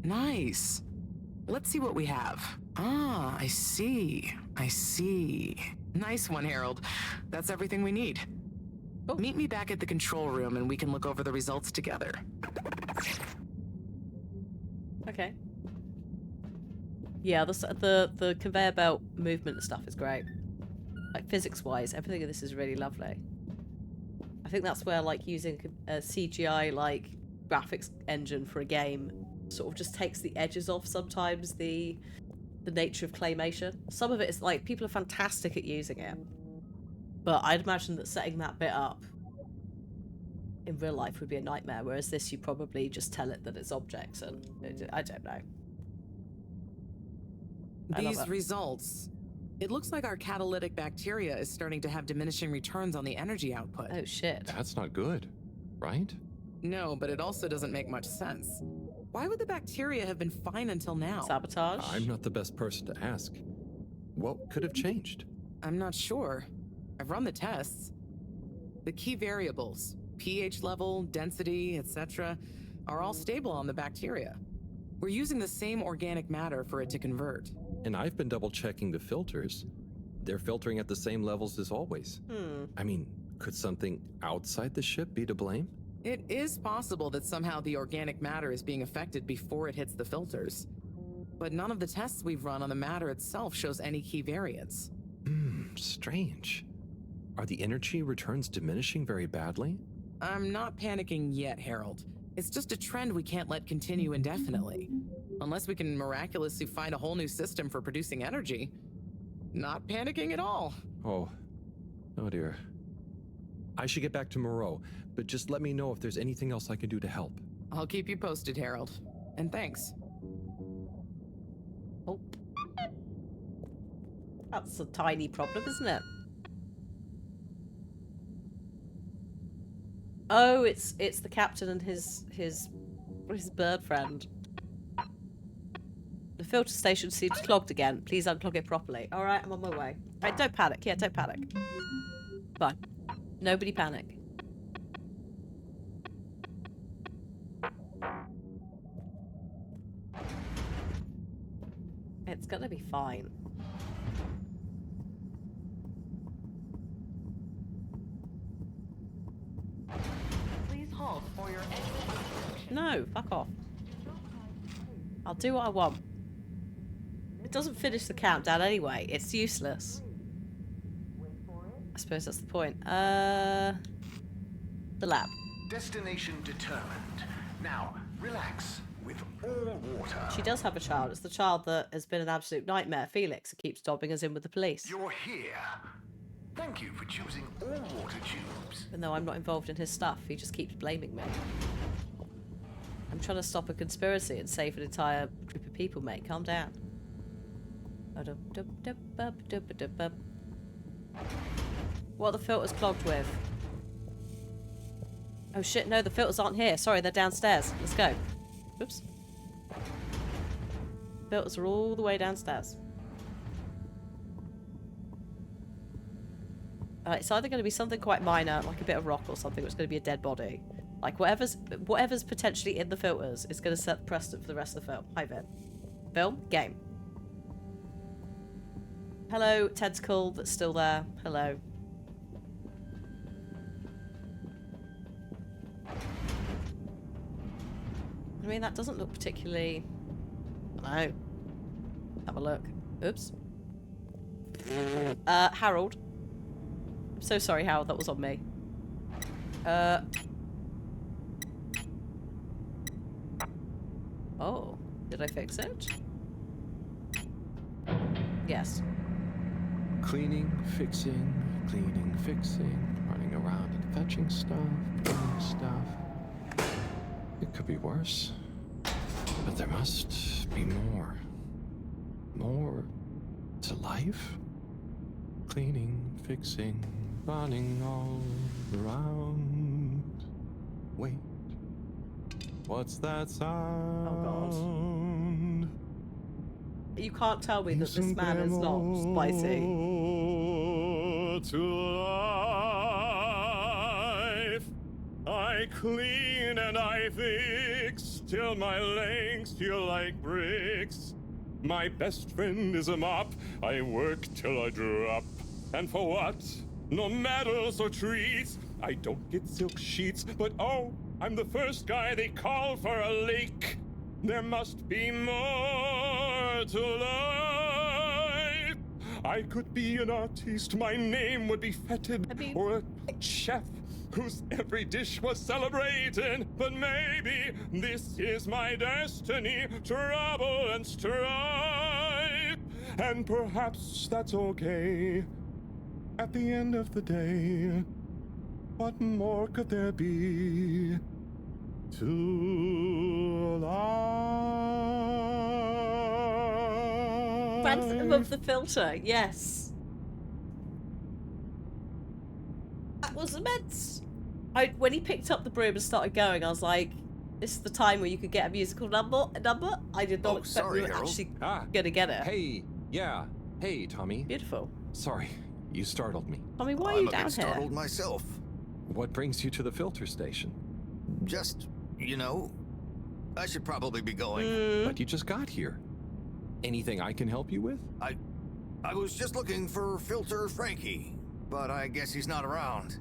Speaker 4: Nice. Let's see what we have. Ah, I see. I see. Nice one, Harold. That's everything we need.
Speaker 1: Oh.
Speaker 4: Meet me back at the control room and we can look over the results together.
Speaker 1: Okay. Yeah, the conveyor belt movement and stuff is great. Like, physics-wise, everything in this is really lovely. I think that's where, like, using a CGI, like, graphics engine for a game sort of just takes the edges off sometimes the nature of claymation. Some of it is like, people are fantastic at using it. But I'd imagine that setting that bit up in real life would be a nightmare, whereas this you probably just tell it that it's objects, and I don't know.
Speaker 4: These results. It looks like our catalytic bacteria is starting to have diminishing returns on the energy output.
Speaker 1: Oh shit.
Speaker 5: That's not good, right?
Speaker 4: No, but it also doesn't make much sense. Why would the bacteria have been fine until now?
Speaker 1: Sabotage?
Speaker 5: I'm not the best person to ask. What could have changed?
Speaker 4: I'm not sure. I've run the tests. The key variables, pH level, density, etc., are all stable on the bacteria. We're using the same organic matter for it to convert.
Speaker 5: And I've been double-checking the filters. They're filtering at the same levels as always. I mean, could something outside the ship be to blame?
Speaker 4: It is possible that somehow the organic matter is being affected before it hits the filters. But none of the tests we've run on the matter itself shows any key variants.
Speaker 5: Strange. Are the energy returns diminishing very badly?
Speaker 4: I'm not panicking yet, Harold. It's just a trend we can't let continue indefinitely. Unless we can miraculously find a whole new system for producing energy. Not panicking at all.
Speaker 5: Oh dear. I should get back to Moreau, but just let me know if there's anything else I can do to help.
Speaker 4: I'll keep you posted, Harold. And thanks.
Speaker 1: Oh. That's a tiny problem, isn't it? Oh, it's the captain and his bird friend. The filter station seems clogged again. Please unclog it properly. Alright, I'm on my way. Right, don't panic. Yeah, don't panic. Fine. Nobody panic. It's gonna be fine.
Speaker 4: Please hold for your exit.
Speaker 1: No, fuck off. I'll do what I want. It doesn't finish the countdown anyway. It's useless. I suppose that's the point. The lab.
Speaker 2: Destination determined. Now, relax. With all water.
Speaker 1: She does have a child. It's the child that has been an absolute nightmare, Felix, who keeps dobbing us in with the police.
Speaker 2: You're here. Thank you for choosing all water tubes.
Speaker 1: Even though I'm not involved in his stuff, he just keeps blaming me. I'm trying to stop a conspiracy and save an entire group of people, mate. Calm down. What are the filters clogged with? Oh shit, no, the filters aren't here. Sorry, they're downstairs. Let's go. Oops. Filters are all the way downstairs. It's either going to be something quite minor, like a bit of rock or something, or it's going to be a dead body. Like, whatever's potentially in the filters is going to set the precedent for the rest of the film. Hi, Vin. Film? Game. Hello, tentacle that's still there. Hello. I mean, that doesn't look particularly... I don't know. Have a look. Oops. Harold. I'm so sorry, Harold. That was on me. Oh. Did I fix it? Yes.
Speaker 5: Cleaning, fixing, running around and fetching stuff, doing stuff. It could be worse. But there must be more. More to life? Cleaning, fixing, running all around. Wait. What's that sound?
Speaker 1: Oh god. You can't tell me that this man is not spicy.
Speaker 12: To life. I clean and I fix till my legs feel like bricks. My best friend is a mop. I work till I drop. And for what? No medals or treats. I don't get silk sheets, but oh, I'm the first guy they call for a leak. There must be more to life. I could be an artiste, my name would be feted, or a chef whose every dish was celebrated. But maybe this is my destiny, trouble and strife. And perhaps that's okay. At the end of the day, what more could there be to life?
Speaker 1: Phantom above the filter, yes. That was immense. When he picked up the broom and started going, I was like, this is the time where you could get a musical number. I did not expect we were actually gonna get it.
Speaker 5: Hey, yeah. Hey, Tommy.
Speaker 1: Beautiful.
Speaker 5: Sorry, you startled me.
Speaker 1: Tommy, why are you down
Speaker 3: I'm a bit
Speaker 1: here?
Speaker 3: startled myself.
Speaker 5: What brings you to the filter station?
Speaker 3: Just, you know, I should probably be going.
Speaker 5: But you just got here. Anything I can help you with?
Speaker 3: I was just looking for Filter Frankie, but I guess he's not around.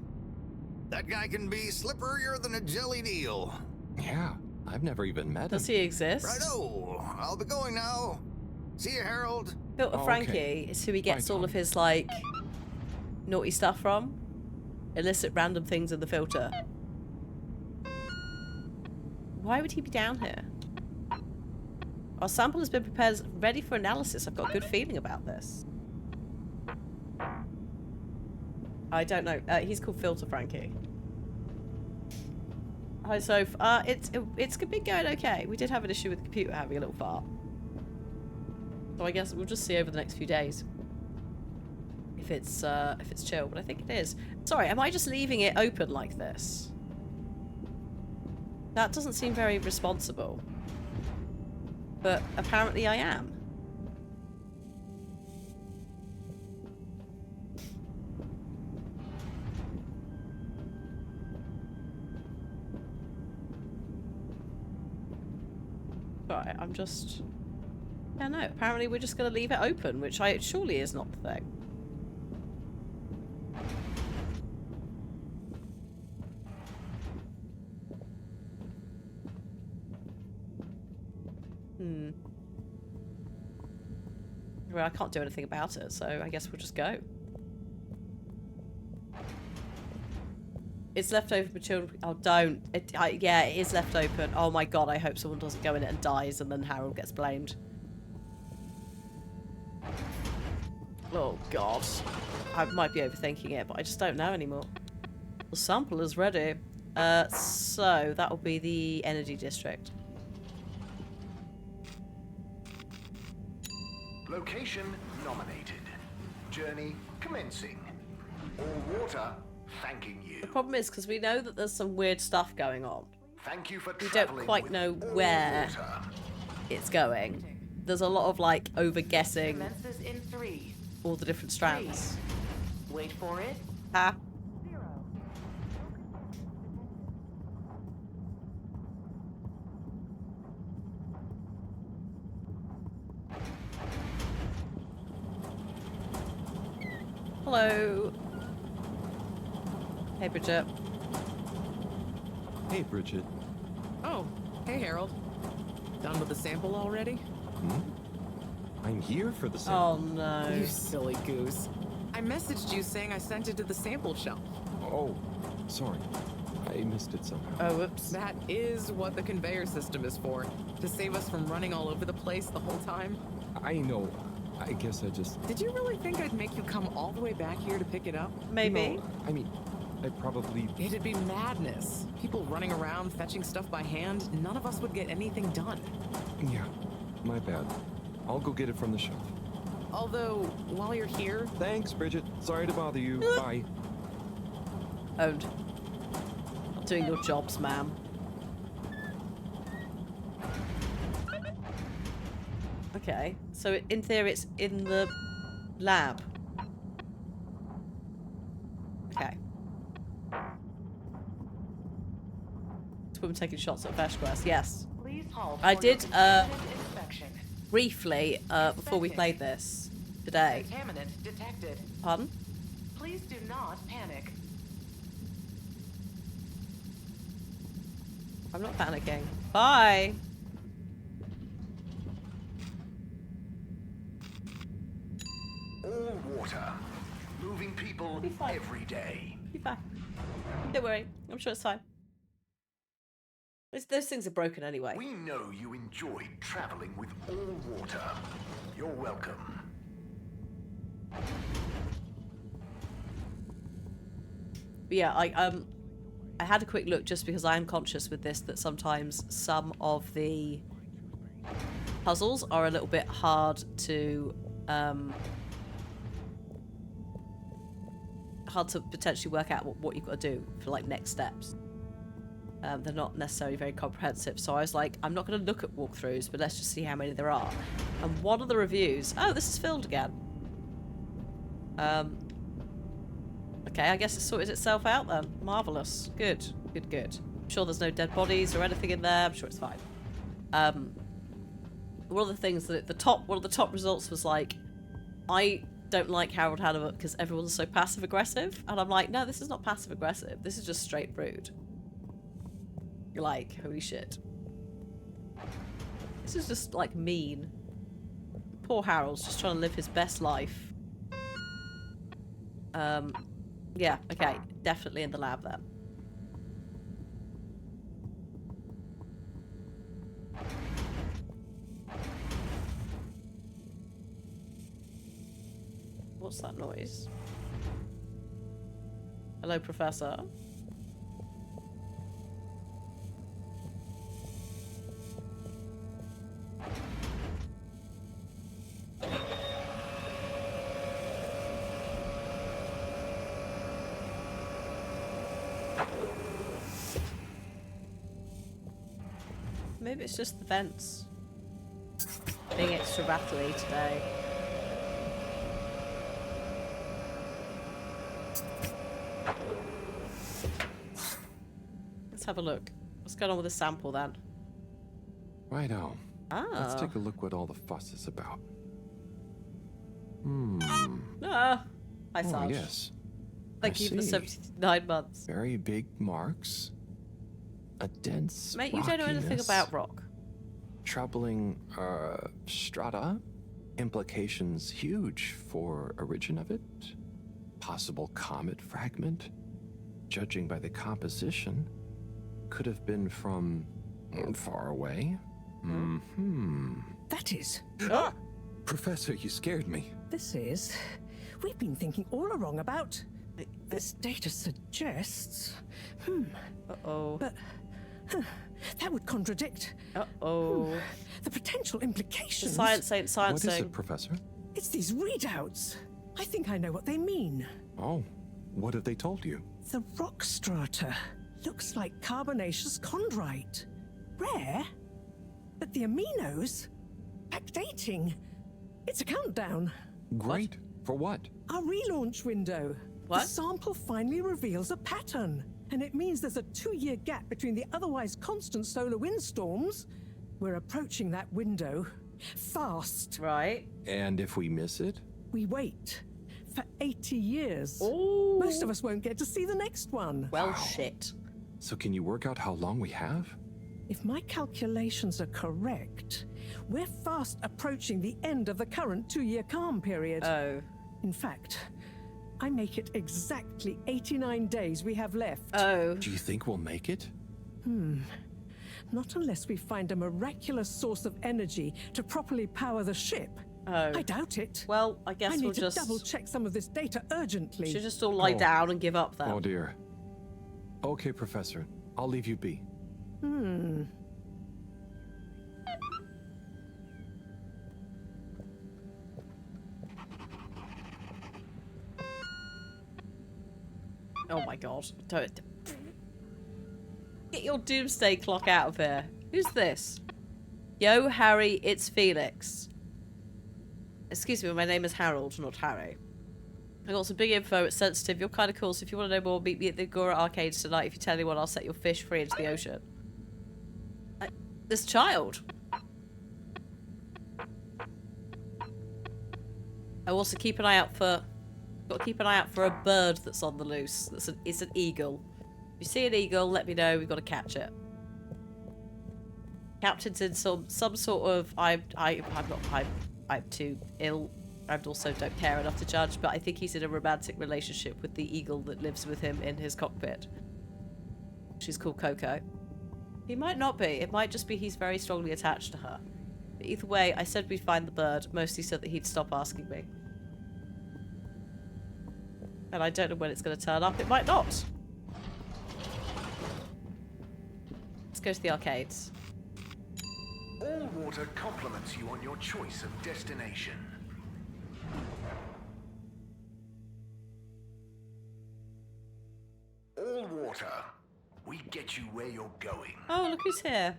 Speaker 3: That guy can be slipperier than a jellied eel.
Speaker 5: Yeah, I've never even met him.
Speaker 1: Does he exist?
Speaker 3: Righto, I'll be going now. See you, Harold.
Speaker 1: Filter Frankie is who he gets all of his, like, naughty stuff from. Illicit random things in the filter. Why would he be down here? Our sample has been prepared, ready for analysis. I've got a good feeling about this. I don't know. He's called Filter Frankie. Hi, Soph. It's been going okay. We did have an issue with the computer having a little fart. So I guess we'll just see over the next few days if it's chill. But I think it is. Sorry, am I just leaving it open like this? That doesn't seem very responsible. But apparently I am. Right, I'm just... Yeah, no, apparently we're just going to leave it open, which surely is not the thing. Well, I can't do anything about it, so I guess we'll just go. It's left open for children. Oh, don't. Yeah, it is left open. Oh my god, I hope someone doesn't go in it and dies and then Harold gets blamed. Oh god. I might be overthinking it, but I just don't know anymore. The sample is ready. So that will be the energy district.
Speaker 2: Location nominated. Journey commencing. All water thanking you.
Speaker 1: The problem is because we know that there's some weird stuff going on.
Speaker 2: Thank you for
Speaker 1: we don't quite know where it's going. There's a lot of like over guessing
Speaker 4: in 3,
Speaker 1: all the different strands.
Speaker 4: 3. Wait for it.
Speaker 1: Ha. Hello. Hey, Bridget.
Speaker 5: Hey, Bridget.
Speaker 4: Oh, hey, Harold. Done with the sample already?
Speaker 5: I'm here for the sample.
Speaker 1: Oh, no.
Speaker 4: You silly goose. I messaged you saying I sent it to the sample shelf.
Speaker 5: Oh, sorry. I missed it somehow.
Speaker 1: Oh, whoops.
Speaker 4: That is what the conveyor system is for. To save us from running all over the place the whole time.
Speaker 5: I know. I guess I just...
Speaker 4: Did you really think I'd make you come all the way back here to pick it up?
Speaker 1: Maybe.
Speaker 5: No, I mean, I probably...
Speaker 4: It'd be madness. People running around, fetching stuff by hand. None of us would get anything done.
Speaker 5: Yeah, my bad. I'll go get it from the shelf.
Speaker 4: Although, while you're here...
Speaker 5: Thanks, Bridget. Sorry to bother you. Bye.
Speaker 1: Owned. Not doing your jobs, ma'am. Okay, so in theory it's in the lab. Okay. This woman taking shots at Veshquest, yes. I did, briefly, before we played this today.
Speaker 4: Contaminant detected.
Speaker 1: Pardon?
Speaker 4: Please do not panic.
Speaker 1: I'm not panicking. Bye!
Speaker 2: All water. Moving people every day.
Speaker 1: Be back. Don't worry. I'm sure it's fine. Those things are broken anyway.
Speaker 2: We know you enjoyed traveling with all water. You're welcome.
Speaker 1: But yeah, I had a quick look just because I am conscious with this that sometimes some of the puzzles are a little bit hard to potentially work out what you've got to do for like next steps. They're not necessarily very comprehensive, so I was like, I'm not going to look at walkthroughs, but let's just see how many there are. And one of the reviews, oh, this is filled again. Okay, I guess it sorted itself out then. Marvellous. Good. Good, good. I'm sure there's no dead bodies or anything in there. I'm sure it's fine. One of the things that one of the top results was like, I don't like Harold Halibut because everyone's so passive aggressive, and I'm like, no, this is not passive aggressive. This is just straight rude. You're like, holy shit. This is just like mean. Poor Harold's just trying to live his best life. Yeah, okay, definitely in the lab then. What's that noise? Hello, Professor. Maybe it's just the vents being extra rattly today. Let's have a look. What's going on with the sample then?
Speaker 5: Righto.
Speaker 1: Ah.
Speaker 5: Let's take a look what all the fuss is about.
Speaker 1: Hi, Sarge.
Speaker 5: Oh, yes.
Speaker 1: Thank you for the 79 months.
Speaker 5: Very big marks. A dense
Speaker 1: Mate, you don't know anything about rock.
Speaker 5: Troubling strata. Implications huge for origin of it. Possible comet fragment. Judging by the composition, could have been from far away.
Speaker 9: That is.
Speaker 5: Ah! Professor, you scared me.
Speaker 9: This is. We've been thinking all along about. This data suggests.
Speaker 1: Uh-oh.
Speaker 9: But. That would contradict.
Speaker 1: Uh-oh.
Speaker 9: The potential implications.
Speaker 1: The science ain't sciencing.
Speaker 5: What is it, Professor?
Speaker 9: It's these readouts. I think I know what they mean.
Speaker 5: Oh, what have they told you?
Speaker 9: The rock strata looks like carbonaceous chondrite. Rare, but the aminos backdating. It's a countdown.
Speaker 5: Great. For what?
Speaker 9: Our relaunch window.
Speaker 1: What?
Speaker 9: The sample finally reveals a pattern, and it means there's a 2-year gap between the otherwise constant solar windstorms. We're approaching that window fast.
Speaker 1: Right.
Speaker 5: And if we miss it?
Speaker 9: We wait for 80 years.
Speaker 1: Ooh.
Speaker 9: Most of us won't get to see the next one.
Speaker 1: Well, shit.
Speaker 5: So can you work out how long we have?
Speaker 9: If my calculations are correct, we're fast approaching the end of the current 2-year calm period.
Speaker 1: Oh.
Speaker 9: In fact, I make it exactly 89 days we have left.
Speaker 1: Oh.
Speaker 5: Do you think we'll make it?
Speaker 9: Not unless we find a miraculous source of energy to properly power the ship.
Speaker 1: Oh.
Speaker 9: I doubt it.
Speaker 1: Well, I guess we'll just...
Speaker 9: I need to double-check some of this data urgently.
Speaker 1: Should just all lie down and give up then.
Speaker 5: Oh dear. Okay, Professor. I'll leave you be.
Speaker 1: Oh my god. Don't... Get your doomsday clock out of here. Who's this? Yo, Harry, it's Felix. Excuse me, my name is Harold, not Harry. I got some big info, it's sensitive, you're kind of cool, so if you want to know more, meet me at the Agora Arcades tonight. If you tell anyone, I'll set your fish free into the ocean. This child. I also keep an eye out for... Got to keep an eye out for a bird that's on the loose. It's an eagle. If you see an eagle, let me know. We've got to catch it. Captain's in some sort of... I'm too ill. I also don't care enough to judge, but I think he's in a romantic relationship with the eagle that lives with him in his cockpit. she's called Coco. He might not be. It might just be he's very strongly attached to her. But either way, I said we'd find the bird, mostly so that he'd stop asking me. And I don't know when it's going to turn up. It might not. Let's go to the arcades.
Speaker 2: All water compliments you on your choice of destination. All water. We get you where you're going.
Speaker 1: Oh, look who's here.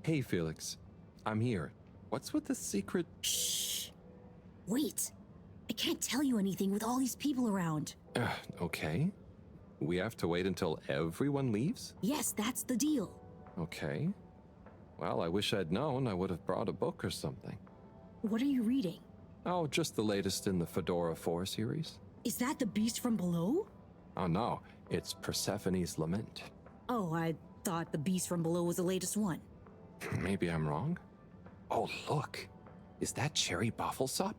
Speaker 5: Hey, Felix. I'm here. What's with the secret?
Speaker 13: Shh. Wait. I can't tell you anything with all these people around.
Speaker 5: Okay. We have to wait until everyone leaves?
Speaker 13: Yes, that's the deal.
Speaker 5: Okay. Well, I wish I'd known. I would have brought a book or something.
Speaker 13: What are you reading?
Speaker 5: Oh, just the latest in the Fedora 4 series.
Speaker 13: Is that the beast from below?
Speaker 5: Oh no, it's Persephone's Lament.
Speaker 13: Oh, I thought the beast from below was the latest one.
Speaker 5: Maybe I'm wrong. Oh, look. Is that Cherry Bofflesop?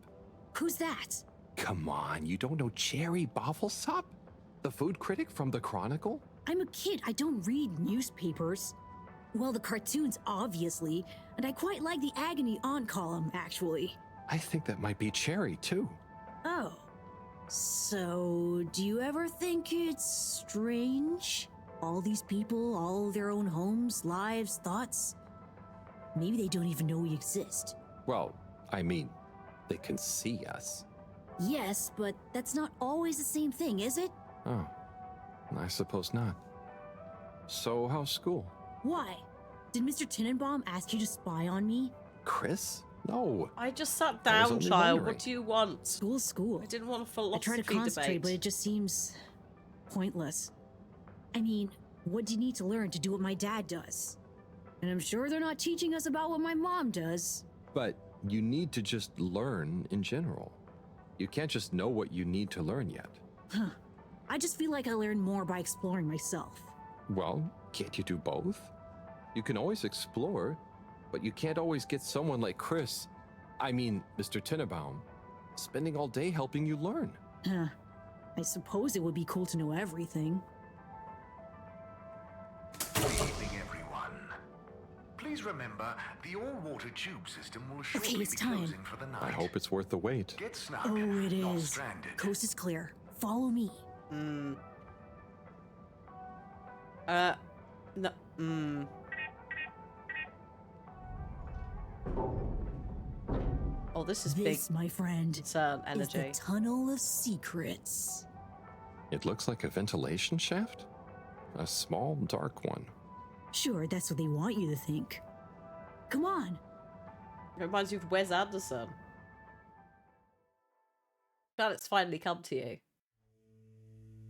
Speaker 13: Who's that?
Speaker 5: Come on, you don't know Cherry Bofflesop? The food critic from the Chronicle?
Speaker 13: I'm a kid. I don't read newspapers. Well, the cartoons, obviously. And I quite like the Agony On column, actually.
Speaker 5: I think that might be Cherry, too.
Speaker 13: Oh. So, do you ever think it's strange? All these people, all their own homes, lives, thoughts? Maybe they don't even know we exist.
Speaker 5: Well, I mean, they can see us.
Speaker 13: Yes, but that's not always the same thing, is it?
Speaker 5: Oh, I suppose not. So, how's school?
Speaker 13: Why? Did Mr. Tenenbaum ask you to spy on me?
Speaker 5: Chris? No.
Speaker 1: I just sat
Speaker 5: I was
Speaker 1: down,
Speaker 5: only
Speaker 1: child.
Speaker 5: wondering.
Speaker 1: What do you want?
Speaker 13: School.
Speaker 1: I didn't want a
Speaker 13: I
Speaker 1: philosophy
Speaker 13: try to concentrate,
Speaker 1: debate.
Speaker 13: but it just seems pointless. I mean, what do you need to learn to do what my dad does? And I'm sure they're not teaching us about what my mom does.
Speaker 5: But you need to just learn in general. You can't just know what you need to learn yet.
Speaker 13: Huh. I just feel like I learn more by exploring myself.
Speaker 5: Well, can't you do both? You can always explore, but you can't always get someone like Chris, Mr. Tenenbaum, spending all day helping you learn.
Speaker 13: Huh. I suppose it would be cool to know everything.
Speaker 2: Good evening, everyone. Please remember, the all-water tube system will shortly
Speaker 13: it's
Speaker 2: be
Speaker 13: time.
Speaker 2: closing for the night.
Speaker 5: I hope it's worth the wait.
Speaker 2: Get snug,
Speaker 13: Oh, it
Speaker 2: not
Speaker 13: is.
Speaker 2: stranded.
Speaker 13: Coast is clear. Follow me.
Speaker 1: No. Oh, this is
Speaker 13: This,
Speaker 1: big.
Speaker 13: my friend,
Speaker 1: Concern
Speaker 13: is the
Speaker 1: energy.
Speaker 13: Tunnel of Secrets.
Speaker 5: It looks like a ventilation shaft? A small, dark one.
Speaker 13: Sure, that's what they want you to think. Come on.
Speaker 1: It reminds you of Wes Anderson. Glad it's finally come to you.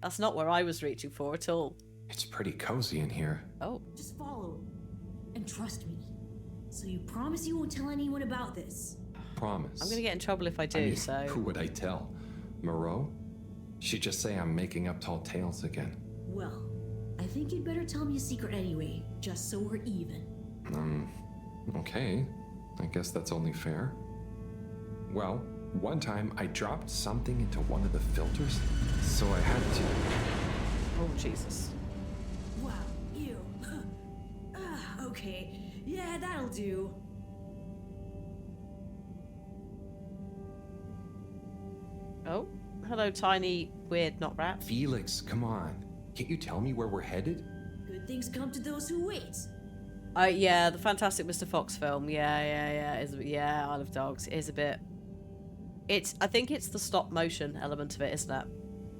Speaker 1: That's not where I was reaching for at all.
Speaker 5: It's pretty cozy in here.
Speaker 1: Oh.
Speaker 13: Just follow. And trust me. So you promise you won't tell anyone about this?
Speaker 5: Promise.
Speaker 1: I'm gonna get in trouble if I do, so...
Speaker 5: Who would I tell? Moreau? She'd just say I'm making up tall tales again.
Speaker 13: Well, I think you'd better tell me a secret anyway, just so we're even.
Speaker 5: Okay. I guess that's only fair. Well, one time I dropped something into one of the filters, so I had to...
Speaker 1: Oh, Jesus.
Speaker 13: Wow, ew. Okay, yeah, that'll do.
Speaker 1: Oh, hello, tiny, weird not rat.
Speaker 5: Felix, come on. Can't you tell me where we're headed?
Speaker 13: Good things come to those who wait.
Speaker 1: Yeah, the Fantastic Mr. Fox film. Yeah, Isle of Dogs is a bit... I think it's the stop motion element of it, isn't it?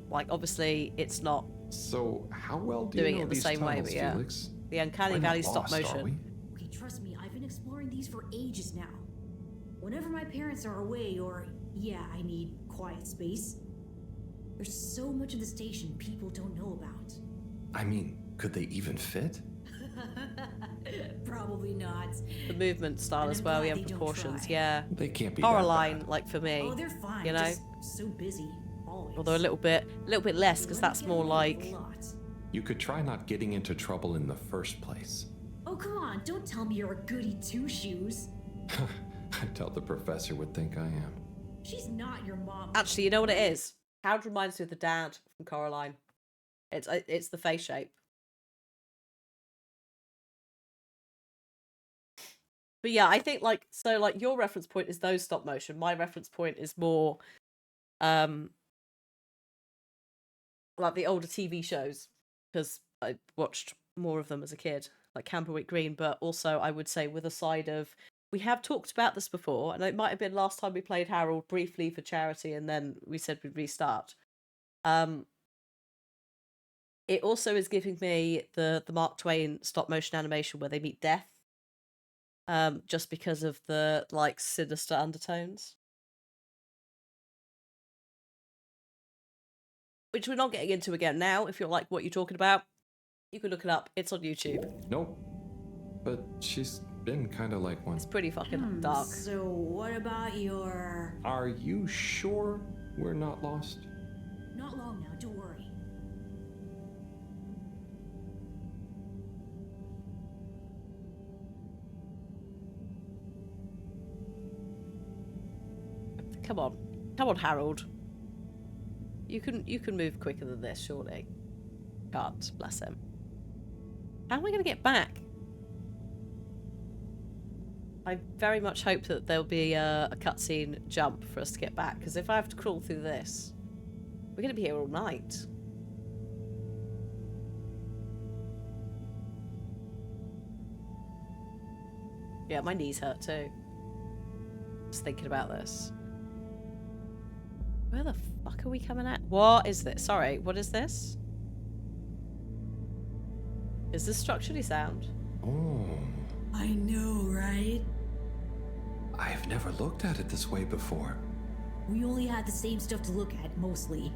Speaker 1: Like, obviously, it's not
Speaker 5: So, how well do
Speaker 1: doing
Speaker 5: you know
Speaker 1: it the
Speaker 5: these
Speaker 1: same way,
Speaker 5: tunnels,
Speaker 1: but yeah.
Speaker 5: Felix?
Speaker 1: The Uncanny
Speaker 5: We're not
Speaker 1: Valley stop
Speaker 5: lost, are
Speaker 1: motion.
Speaker 5: we?
Speaker 13: Okay, trust me, I've been exploring these for ages now. Whenever my parents are away or, yeah, I need quiet space, there's so much of the station people don't know about.
Speaker 5: I mean, could they even fit?
Speaker 13: Probably not.
Speaker 1: The movement style
Speaker 13: And
Speaker 1: as
Speaker 13: I'm
Speaker 1: well,
Speaker 13: glad
Speaker 1: yeah,
Speaker 13: they don't
Speaker 1: proportions,
Speaker 13: try.
Speaker 1: yeah.
Speaker 5: They can't be
Speaker 1: Coraline,
Speaker 5: that bad.
Speaker 1: like for me.
Speaker 13: Oh, they're fine.
Speaker 1: You know?
Speaker 13: Just so busy, always.
Speaker 1: Although a little bit less, because that's more like...
Speaker 5: You could try not getting into trouble in the first place.
Speaker 13: Oh, come on, don't tell me you're a goody two-shoes.
Speaker 5: I doubt the professor would think I am.
Speaker 13: She's not your mom.
Speaker 1: Actually, you know what it is? Howard reminds me of the dad from Coraline. It's the face shape. But yeah, I think like your reference point is those stop motion. My reference point is more like the older TV shows, because I watched more of them as a kid, like Camberwick Green, but also I would say with a side of, we have talked about this before, and it might have been last time we played Harold briefly for charity, and then we said we'd restart. It also is giving me the Mark Twain stop motion animation where they meet death, just because of the like sinister undertones. Which we're not getting into again now. If you're like what you're talking about, you can look it up. It's on YouTube.
Speaker 5: Nope. But she's been kind of like one.
Speaker 1: It's pretty fucking dark.
Speaker 13: So what about your...
Speaker 5: Are you sure we're not lost?
Speaker 13: Not long now, don't worry.
Speaker 1: Come on. Come on, Harold. You can move quicker than this, surely. Can't, bless him. How am I going to get back? I very much hope that there'll be a cutscene jump for us to get back, because if I have to crawl through this, we're going to be here all night. Yeah, my knees hurt too. Just thinking about this. Where the fuck are we coming at? What is this? Sorry, what is this? Is this structurally sound?
Speaker 5: Oh.
Speaker 13: I know, right?
Speaker 5: I've never looked at it this way before.
Speaker 13: We only had the same stuff to look at, mostly.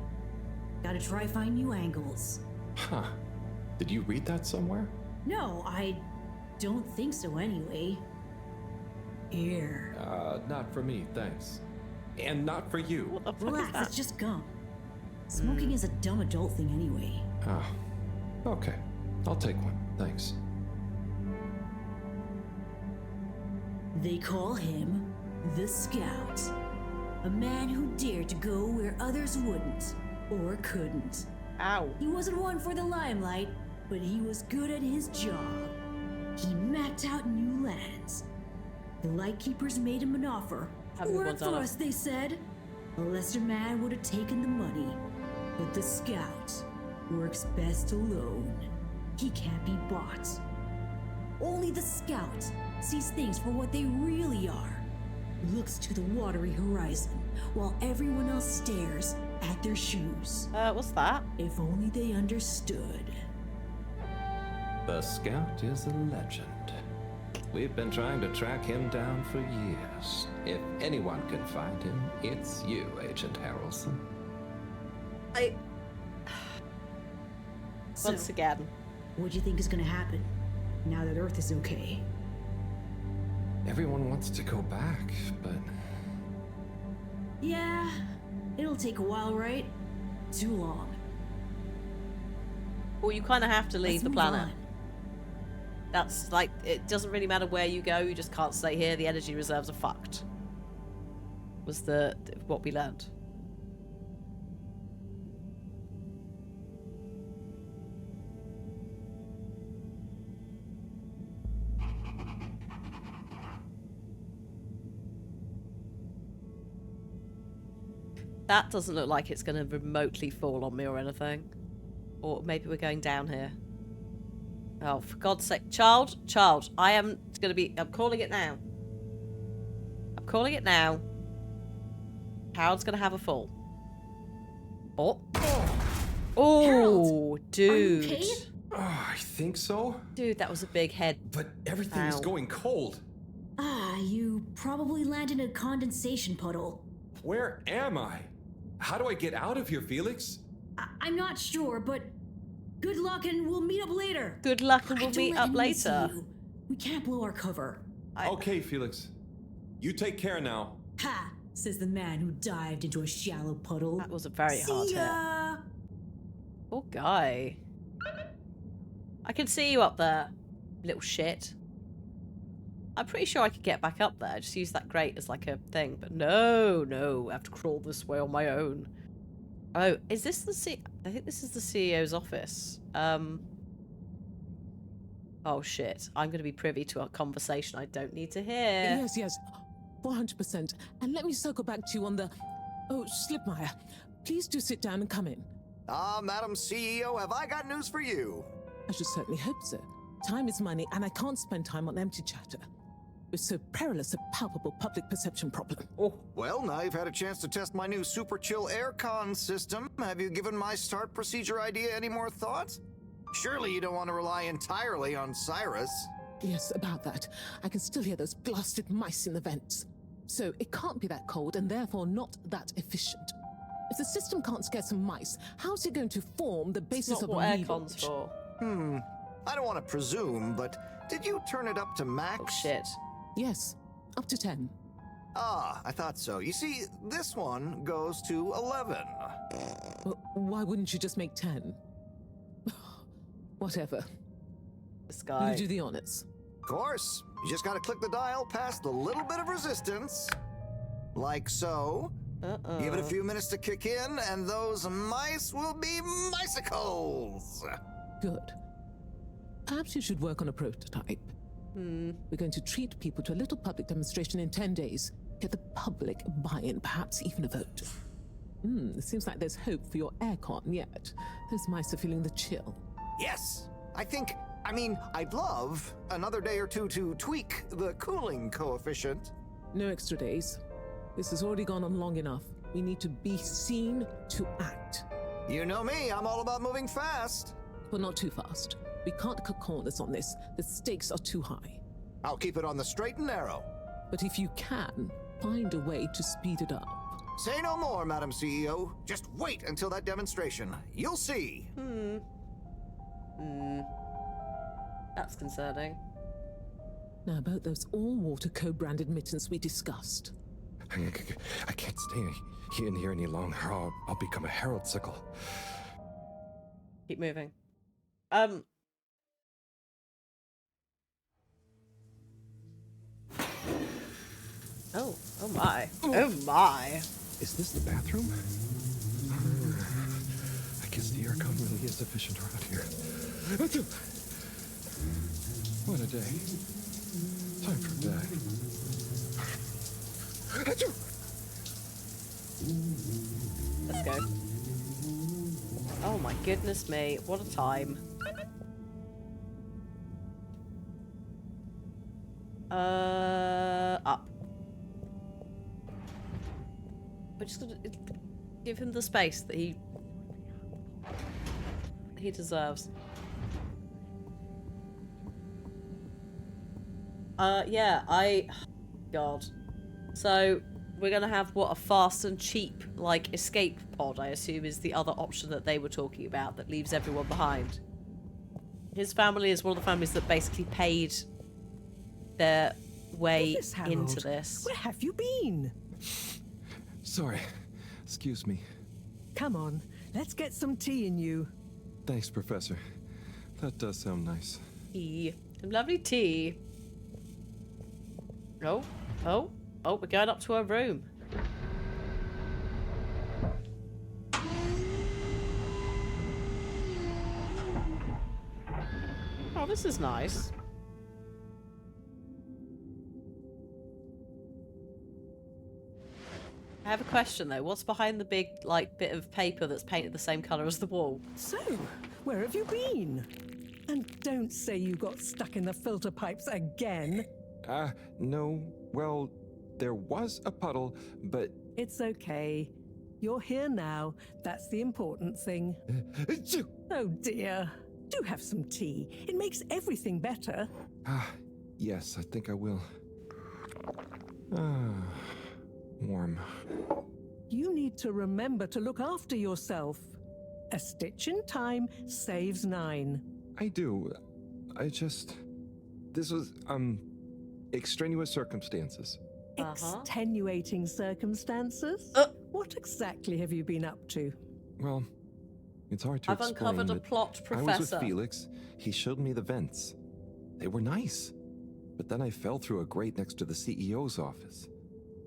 Speaker 13: Gotta try find new angles.
Speaker 5: Huh. Did you read that somewhere?
Speaker 13: No, I don't think so anyway. Here.
Speaker 5: Not for me, thanks. And not for you.
Speaker 1: What the fuck
Speaker 13: Relax,
Speaker 1: is that?
Speaker 13: it's just gum. Smoking is a dumb adult thing anyway.
Speaker 5: Oh. Okay. I'll take one, thanks.
Speaker 13: They call him the Scout. A man who dared to go where others wouldn't, or couldn't.
Speaker 1: Ow.
Speaker 13: He wasn't one for the limelight, but he was good at his job. He mapped out new lands. The Lightkeepers made him an offer. Work for us, they said. A lesser man would have taken the money. But the Scout works best alone. He can't be bought. Only the Scout sees things for what they really are. Looks to the watery horizon, while everyone else stares at their shoes.
Speaker 1: What's that?
Speaker 13: If only they understood.
Speaker 5: The Scout is a legend. We've been trying to track him down for years. If anyone can find him, it's you, Agent Harrelson.
Speaker 1: Once again.
Speaker 13: What do you think is gonna happen now that Earth is okay?
Speaker 5: Everyone wants to go back, but...
Speaker 13: Yeah, it'll take a while, right? Too long.
Speaker 1: Well, you kind of have to leave
Speaker 13: Let's
Speaker 1: the
Speaker 13: move
Speaker 1: planet.
Speaker 13: on.
Speaker 1: That's like, it doesn't really matter where you go, you just can't stay here. The energy reserves are fucked. Was what we learned. That doesn't look like it's going to remotely fall on me or anything. Or maybe we're going down here. Oh, for God's sake. Child, I am going to be... I'm calling it now. I'm calling it now. Harold's going to have a fall. Oh. Oh,
Speaker 13: Harold,
Speaker 1: dude.
Speaker 13: are you okay?
Speaker 5: Oh, I think so.
Speaker 1: Dude, that was a big head.
Speaker 5: But everything is going cold.
Speaker 13: You probably landed in a condensation puddle.
Speaker 5: Where am I? How do I get out of here, Felix?
Speaker 13: I'm not sure, but good luck and we'll meet up later.
Speaker 1: Good luck and we'll meet up later.
Speaker 13: We can't blow our cover.
Speaker 5: Okay, Felix. You take care now.
Speaker 13: Ha! Says the man who dived into a shallow puddle.
Speaker 1: That was a very hard hit. Poor guy. I can see you up there, little shit. I'm pretty sure I could get back up there. Just use that grate as like a thing. But no. I have to crawl this way on my own. Oh, is this the I think this is the CEO's office. Oh shit, I'm going to be privy to a conversation I don't need to hear.
Speaker 10: Yes, 400%. And let me circle back to you on the... Oh, Slipmeyer, please do sit down and come in.
Speaker 3: Madam CEO, have I got news for you?
Speaker 10: I should certainly hope so. Time is money, and I can't spend time on empty chatter. With so perilous a palpable public perception problem.
Speaker 3: Oh. Well, now you've had a chance to test my new super chill aircon system. Have you given my start procedure idea any more thought? Surely you don't want to rely entirely on Cyrus.
Speaker 10: Yes, about that. I can still hear those blasted mice in the vents. So it can't be that cold, and therefore not that efficient. If the system can't scare some mice, how's it going to form the basis of a
Speaker 1: aircon's for?
Speaker 3: I don't want to presume, but did you turn it up to max?
Speaker 1: Oh shit.
Speaker 10: Yes, up to 10.
Speaker 3: I thought so. You see, this one goes to 11.
Speaker 10: Why wouldn't you just make 10? Whatever.
Speaker 1: This guy.
Speaker 10: You do the honors.
Speaker 3: Of course. You just gotta click the dial past the little bit of resistance. Like so. Give it a few minutes to kick in, and those mice will be micicles.
Speaker 10: Good. Perhaps you should work on a prototype. We're going to treat people to a little public demonstration in 10 days. Get the public buy-in, perhaps even a vote. It seems like there's hope for your aircon yet. Those mice are feeling the chill.
Speaker 3: Yes. I'd love another day or two to tweak the cooling coefficient.
Speaker 10: No extra days. This has already gone on long enough. We need to be seen to act.
Speaker 3: You know me, I'm all about moving fast.
Speaker 10: But not too fast. We can't cut corners on this. The stakes are too high.
Speaker 3: I'll keep it on the straight and narrow.
Speaker 10: But if you can, find a way to speed it up.
Speaker 3: Say no more, Madam CEO. Just wait until that demonstration. You'll see.
Speaker 1: That's concerning.
Speaker 10: Now about those all-water co-branded mittens we discussed.
Speaker 5: I can't stay in here any longer. I'll become a herald sickle.
Speaker 1: Keep moving. Oh my. Oh my.
Speaker 5: Is this the bathroom? I guess the aircon really is efficient around here. What a day. Time for bed.
Speaker 1: Let's go. Oh my goodness me. What a time. Up. We're just gonna give him the space that he deserves. God. So we're gonna have what, a fast and cheap like escape pod, I assume, is the other option that they were talking about that leaves everyone behind. His family is one of the families that basically paid their way into this.
Speaker 9: Where have you been?
Speaker 5: Sorry. Excuse me.
Speaker 9: Come on, let's get some tea in you.
Speaker 5: Thanks, Professor. That does sound nice.
Speaker 1: Tea. Some lovely tea. Oh, we're going up to our room. Oh, this is nice. I have a question though. What's behind the big, like, bit of paper that's painted the same colour as the wall?
Speaker 9: So, where have you been? And don't say you got stuck in the filter pipes again.
Speaker 5: No. Well, there was a puddle, but...
Speaker 9: It's okay. You're here now. That's the important thing. Oh dear. Do have some tea. It makes everything better.
Speaker 5: Yes, I think I will. Warm.
Speaker 9: You need to remember to look after yourself. A stitch in time saves 9.
Speaker 5: I do. This was, extraneous circumstances.
Speaker 9: Extenuating circumstances? What exactly have you been up to?
Speaker 5: Well, it's hard to explain.
Speaker 1: I've uncovered a plot, Professor.
Speaker 5: I was with Felix. He showed me the vents. They were nice. But then I fell through a grate next to the CEO's office.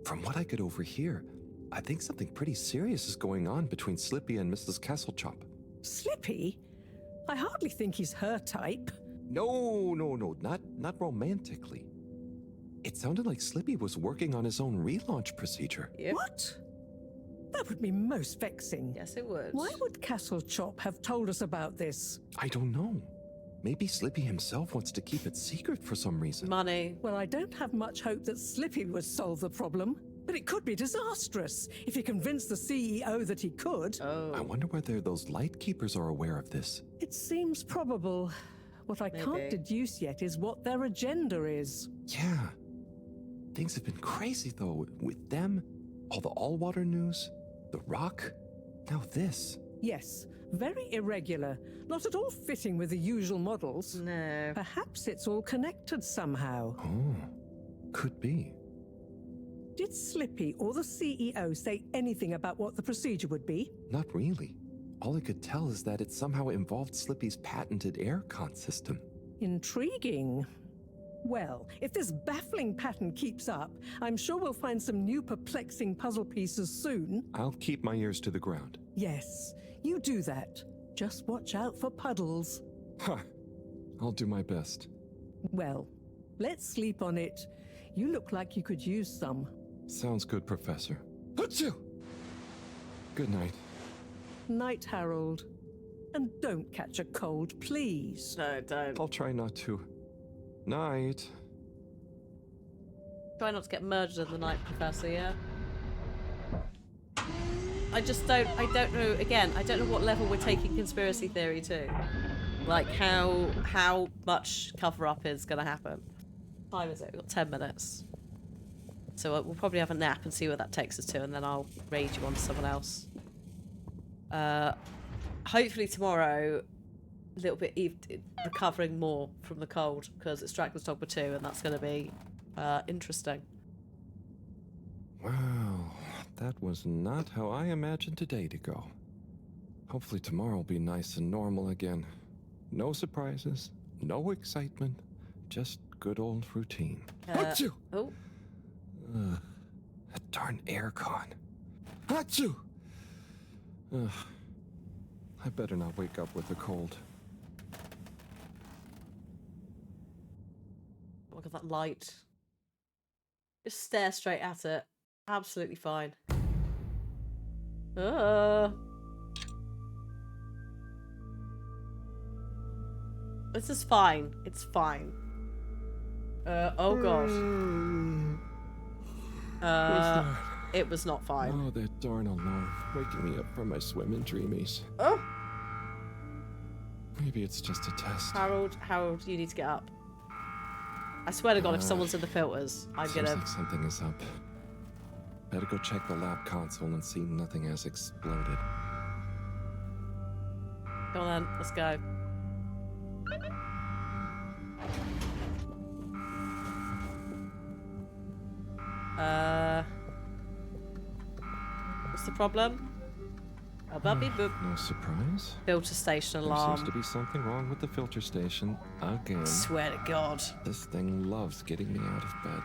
Speaker 5: From what I could overhear, I think something pretty serious is going on between Slippy and Mrs. Kesselchop.
Speaker 9: Slippy? I hardly think he's her type.
Speaker 5: No, not romantically. It sounded like Slippy was working on his own relaunch procedure.
Speaker 1: Yep.
Speaker 9: What? That would be most vexing.
Speaker 1: Yes, it would.
Speaker 9: Why would Castle Chop have told us about this?
Speaker 5: I don't know. Maybe Slippy himself wants to keep it secret for some reason.
Speaker 1: Money.
Speaker 9: Well, I don't have much hope that Slippy would solve the problem, but it could be disastrous if he convinced the CEO that he could.
Speaker 1: Oh.
Speaker 5: I wonder whether those light keepers are aware of this.
Speaker 9: It seems probable. What I can't deduce yet is what their agenda is.
Speaker 5: Yeah. Things have been crazy, though, with them, all the all-water news, the rock, now this.
Speaker 9: Yes, very irregular, not at all fitting with the usual models.
Speaker 1: No.
Speaker 9: Perhaps it's all connected somehow.
Speaker 5: Oh, could be.
Speaker 9: Did Slippy or the CEO say anything about what the procedure would be?
Speaker 5: Not really. All I could tell is that it somehow involved Slippy's patented aircon system.
Speaker 9: Intriguing. Well, if this baffling pattern keeps up, I'm sure we'll find some new perplexing puzzle pieces soon.
Speaker 5: I'll keep my ears to the ground.
Speaker 9: Yes, you do that. Just watch out for puddles.
Speaker 5: Ha! I'll do my best.
Speaker 9: Well, let's sleep on it. You look like you could use some.
Speaker 5: Sounds good, Professor. Achoo! Good night.
Speaker 9: Night, Harold. And don't catch a cold, please.
Speaker 1: No, don't.
Speaker 5: I'll try not to. Night.
Speaker 1: Try not to get murdered in the night, Professor, yeah? I don't know, again, I don't know what level we're taking conspiracy theory to. Like, how much cover-up is gonna happen. What time is it? We've got 10 minutes. So we'll probably have a nap and see where that takes us to, and then I'll raid you on to someone else. Hopefully tomorrow, a little bit recovering more from the cold, because it's Dracula's Dogma 2, and that's going to be interesting.
Speaker 5: Wow, that was not how I imagined today to go. Hopefully tomorrow will be nice and normal again. No surprises, no excitement, just good old routine. Achoo!
Speaker 1: Oh.
Speaker 5: That darn aircon. Achoo! I better not wake up with a cold.
Speaker 1: Look at that light. Just stare straight at it. Absolutely fine. This is fine. It's fine. Oh god. It was not fine.
Speaker 5: Oh, that darn alarm, waking me up from my swimming dreamies.
Speaker 1: Oh!
Speaker 5: Maybe it's just a test.
Speaker 1: Harold, you need to get up. I swear to god, if someone's in the filters, I'm gonna...
Speaker 5: Seems like something is up. Better go check the lab console and see nothing has exploded.
Speaker 1: Come on then, let's go. What's the problem? A bubby boop.
Speaker 5: No surprise.
Speaker 1: Filter station
Speaker 5: There
Speaker 1: alarm.
Speaker 5: seems to be something wrong with the filter station again.
Speaker 1: Swear to God.
Speaker 5: This thing loves getting me out of bed.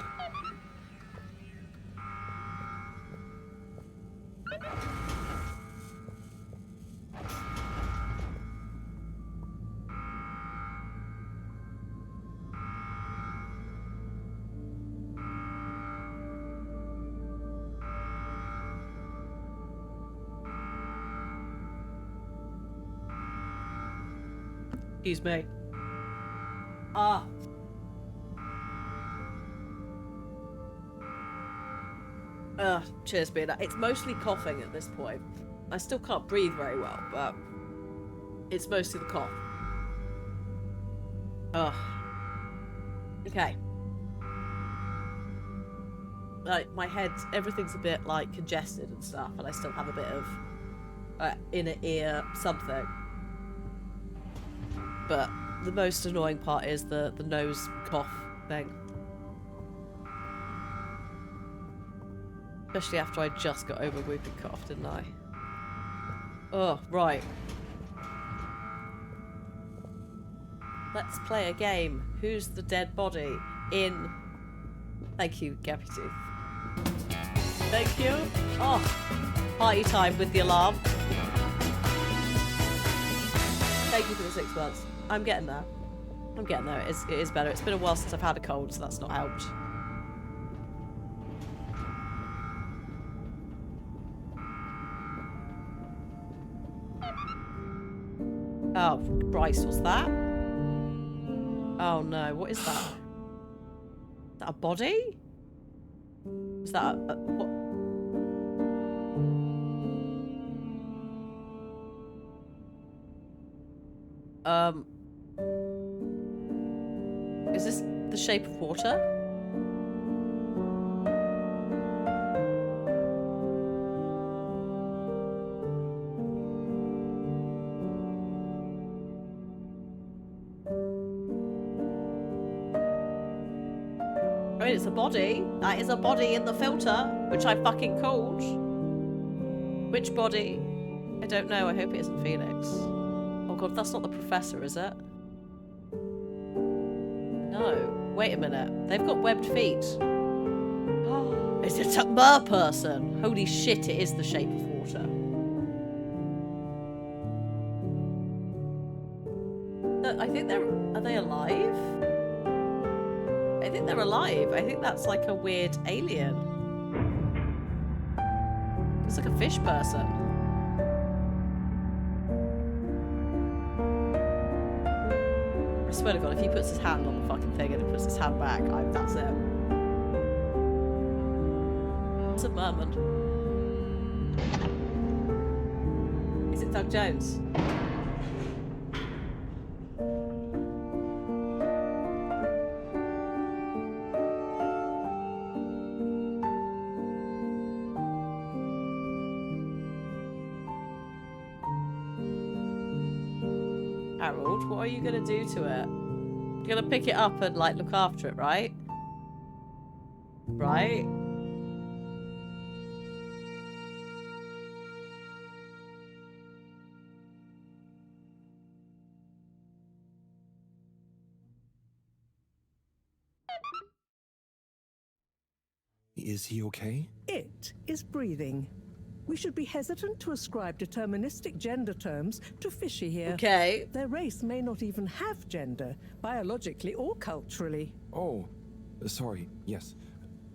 Speaker 1: Excuse me. Ah. Cheers, Beard. It's mostly coughing at this point. I still can't breathe very well, but it's mostly the cough. Ugh. Okay. Like, my head, everything's a bit, like, congested and stuff, and I still have a bit of inner ear something. But the most annoying part is the nose cough thing. Especially after I just got over whooping cough, didn't I? Oh, right. Let's play a game. Who's the dead body in... Thank you, Gabby Tooth. Thank you. Oh, party time with the alarm. Thank you for the 6 months. I'm getting there. I'm getting there. It is better. It's been a while since I've had a cold, so that's not helped. Oh, Bryce, what's that? Oh no, what is that? Is that a body? Is that a what? Is this the shape of water? I mean, it's a body. That is a body in the filter, which I fucking called. Which body? I don't know. I hope it isn't Felix. Oh god, that's not the professor, is it? No. Wait a minute. They've got webbed feet. Oh, it's a mer person. Holy shit, it is the shape of water. I think they're... Are they alive? I think they're alive. I think that's like a weird alien. It's like a fish person. I swear to God, if he puts his hand on the fucking thing and he puts his hand back, that's it. It's a merman. Is it Doug Jones? Harold, what are you gonna do to it? You're gonna pick it up and like look after it, right? Right?
Speaker 5: Is he okay?
Speaker 9: It is breathing. We should be hesitant to ascribe deterministic gender terms to Fishy here.
Speaker 1: Okay.
Speaker 9: Their race may not even have gender, biologically or culturally.
Speaker 5: Oh, sorry. Yes.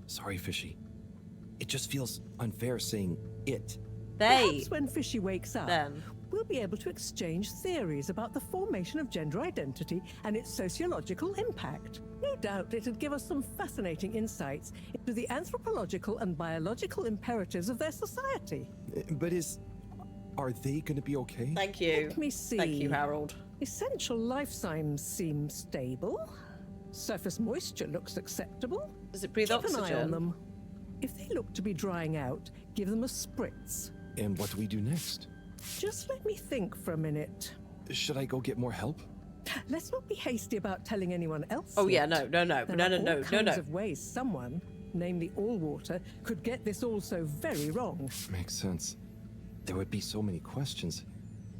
Speaker 5: Sorry, Fishy. It just feels unfair saying it.
Speaker 9: Perhaps when Fishy wakes up,
Speaker 1: then
Speaker 9: we'll be able to exchange theories about the formation of gender identity and its sociological impact. No doubt it'd give us some fascinating insights into the anthropological and biological imperatives of their society.
Speaker 5: But are they going to be okay?
Speaker 1: Thank you.
Speaker 9: Let me see.
Speaker 1: Thank you, Harold.
Speaker 9: Essential life signs seem stable. Surface moisture looks acceptable.
Speaker 1: Does it breathe
Speaker 9: Keep
Speaker 1: oxygen?
Speaker 9: an eye on them. If they look to be drying out, give them a spritz.
Speaker 5: And what do we do next?
Speaker 9: Just let me think for a minute.
Speaker 5: Should I go get more help?
Speaker 9: Let's not be hasty about telling anyone else.
Speaker 1: Oh yeah,
Speaker 9: yet.
Speaker 1: no.
Speaker 9: There are all kinds of ways someone, namely Allwater, could get this all so very wrong.
Speaker 5: Makes sense. There would be so many questions.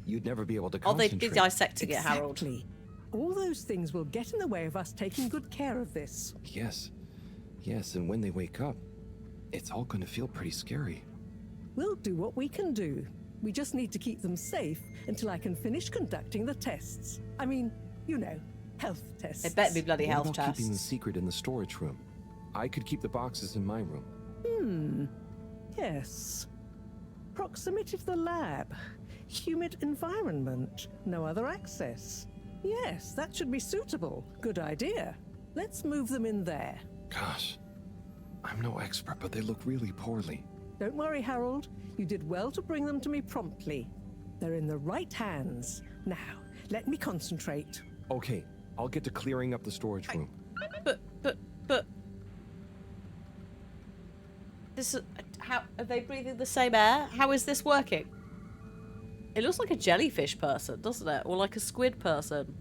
Speaker 5: You'd never be able to
Speaker 1: Oh, they'd
Speaker 5: concentrate.
Speaker 1: be dissecting it, Harold.
Speaker 9: Exactly. All those things will get in the way of us taking good care of this.
Speaker 5: Yes. Yes, and when they wake up, it's all going to feel pretty scary.
Speaker 9: We'll do what we can do. We just need to keep them safe until I can finish conducting the tests. I mean, you know, health tests.
Speaker 1: It better be bloody
Speaker 5: What
Speaker 1: health
Speaker 5: about
Speaker 1: tests.
Speaker 5: keeping the secret in the storage room? I could keep the boxes in my room.
Speaker 9: Yes. Proximity to the lab. Humid environment. No other access. Yes, that should be suitable. Good idea. Let's move them in there.
Speaker 5: Gosh, I'm no expert, but they look really poorly.
Speaker 9: Don't worry, Harold. You did well to bring them to me promptly. They're in the right hands. Now, let me concentrate.
Speaker 5: Okay, I'll get to clearing up the storage room.
Speaker 1: But... This is... How... Are they breathing the same air? How is this working? It looks like a jellyfish person, doesn't it? Or like a squid person.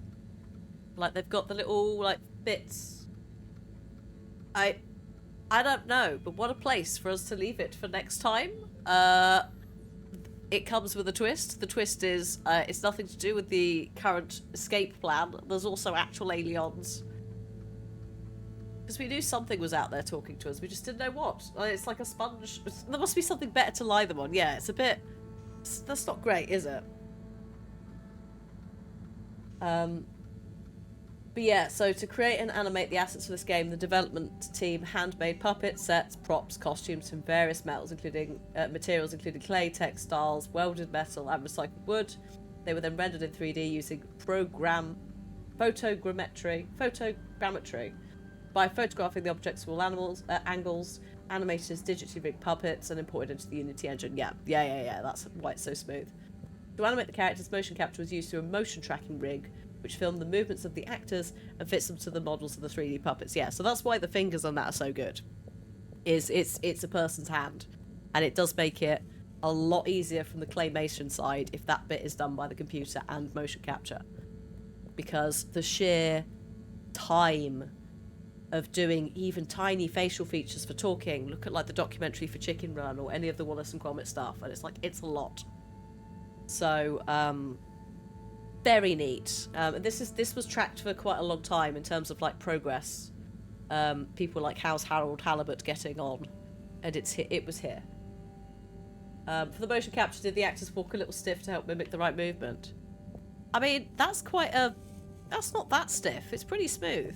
Speaker 1: Like they've got the little, like, bits. I don't know, but what a place for us to leave it for next time. It comes with a twist. The twist is it's nothing to do with the current escape plan. There's also actual aliens. Because we knew something was out there talking to us. We just didn't know what. It's like a sponge. There must be something better to lie them on. Yeah, it's a bit... That's not great, is it? But But yeah, so to create and animate the assets for this game, the development team handmade puppets, sets, props, costumes from various metals, including materials including clay, textiles, welded metal, and recycled wood. They were then rendered in 3D using photogrammetry by photographing the objects from all angles, animated as digitally rigged puppets, and imported into the Unity engine. Yeah, that's why it's so smooth. To animate the characters, motion capture was used through a motion tracking rig, which filmed the movements of the actors and fits them to the models of the 3D puppets. Yeah, so that's why the fingers on that are so good. It's a person's hand, and it does make it a lot easier from the claymation side if that bit is done by the computer and motion capture, because the sheer time of doing even tiny facial features for talking, look at like the documentary for Chicken Run or any of the Wallace and Gromit stuff, and it's like, it's a lot. So very neat. This was tracked for quite a long time in terms of like progress. People like, how's Harold Halibut getting on, and it was here. For the motion capture, did the actors walk a little stiff to help mimic the right movement? I mean, that's not that stiff. It's pretty smooth.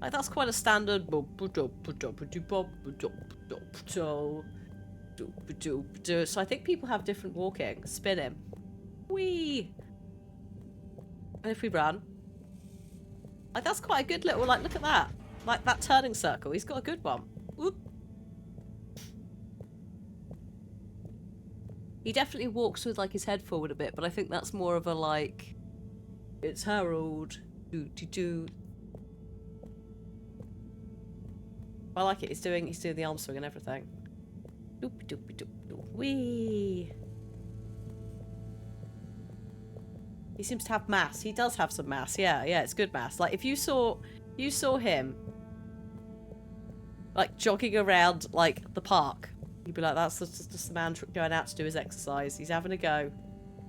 Speaker 1: Like, that's quite a standard. So I think people have different walking. Spin him. Whee! And if we run, like, that's quite a good little, like, look at that. Like, that turning circle. He's got a good one. Whoop. He definitely walks with, like, his head forward a bit, but I think that's more of a, like, it's Harold. Do. I like it. He's doing the arm swing and everything. Whee! He seems to have mass. He does have some mass. Yeah, it's good mass. Like, if you saw him, like, jogging around, like, the park, you'd be like, that's just the man going out to do his exercise. He's having a go.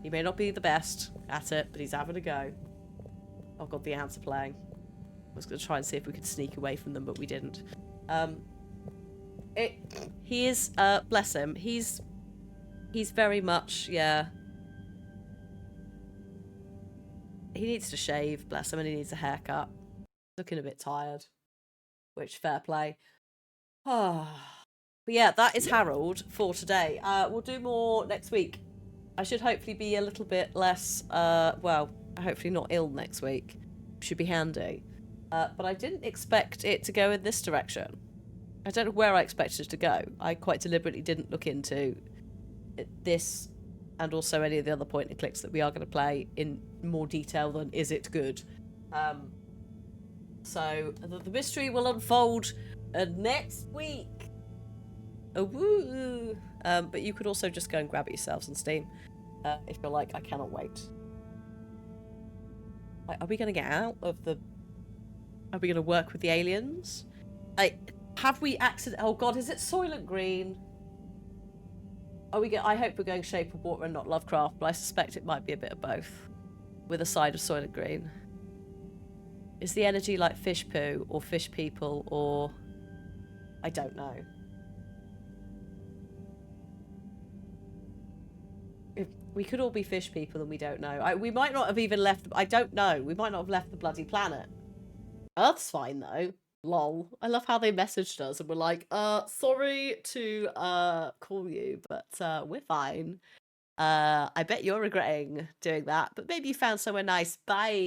Speaker 1: He may not be the best at it, but he's having a go. Oh god, the ants are playing. I was going to try and see if we could sneak away from them, but we didn't. He is, bless him, he's very much, yeah. He needs to shave, bless him, and he needs a haircut. Looking a bit tired, which, fair play. But yeah, that is Harold for today. We'll do more next week. I should hopefully be a little bit less, well, hopefully not ill next week. Should be handy. But I didn't expect it to go in this direction. I don't know where I expected it to go. I quite deliberately didn't look into this and also any of the other point and clicks that we are going to play in more detail than is it good. So the mystery will unfold next week. Woo! But you could also just go and grab it yourselves on Steam if you're like, I cannot wait. Like, are we going to get out of the... Are we going to work with the aliens? Have we oh god, is it Soylent Green? I hope we're going Shape of Water and not Lovecraft, but I suspect it might be a bit of both, with a side of Soylent Green. Is the energy like fish poo or fish people, or I don't know. If we could all be fish people and we don't know. We might not have even left. I don't know. We might not have left the bloody planet. Earth's fine though. Lol. I love how they messaged us and were like, sorry to call you, but we're fine. I bet you're regretting doing that, but maybe you found somewhere nice. Bye.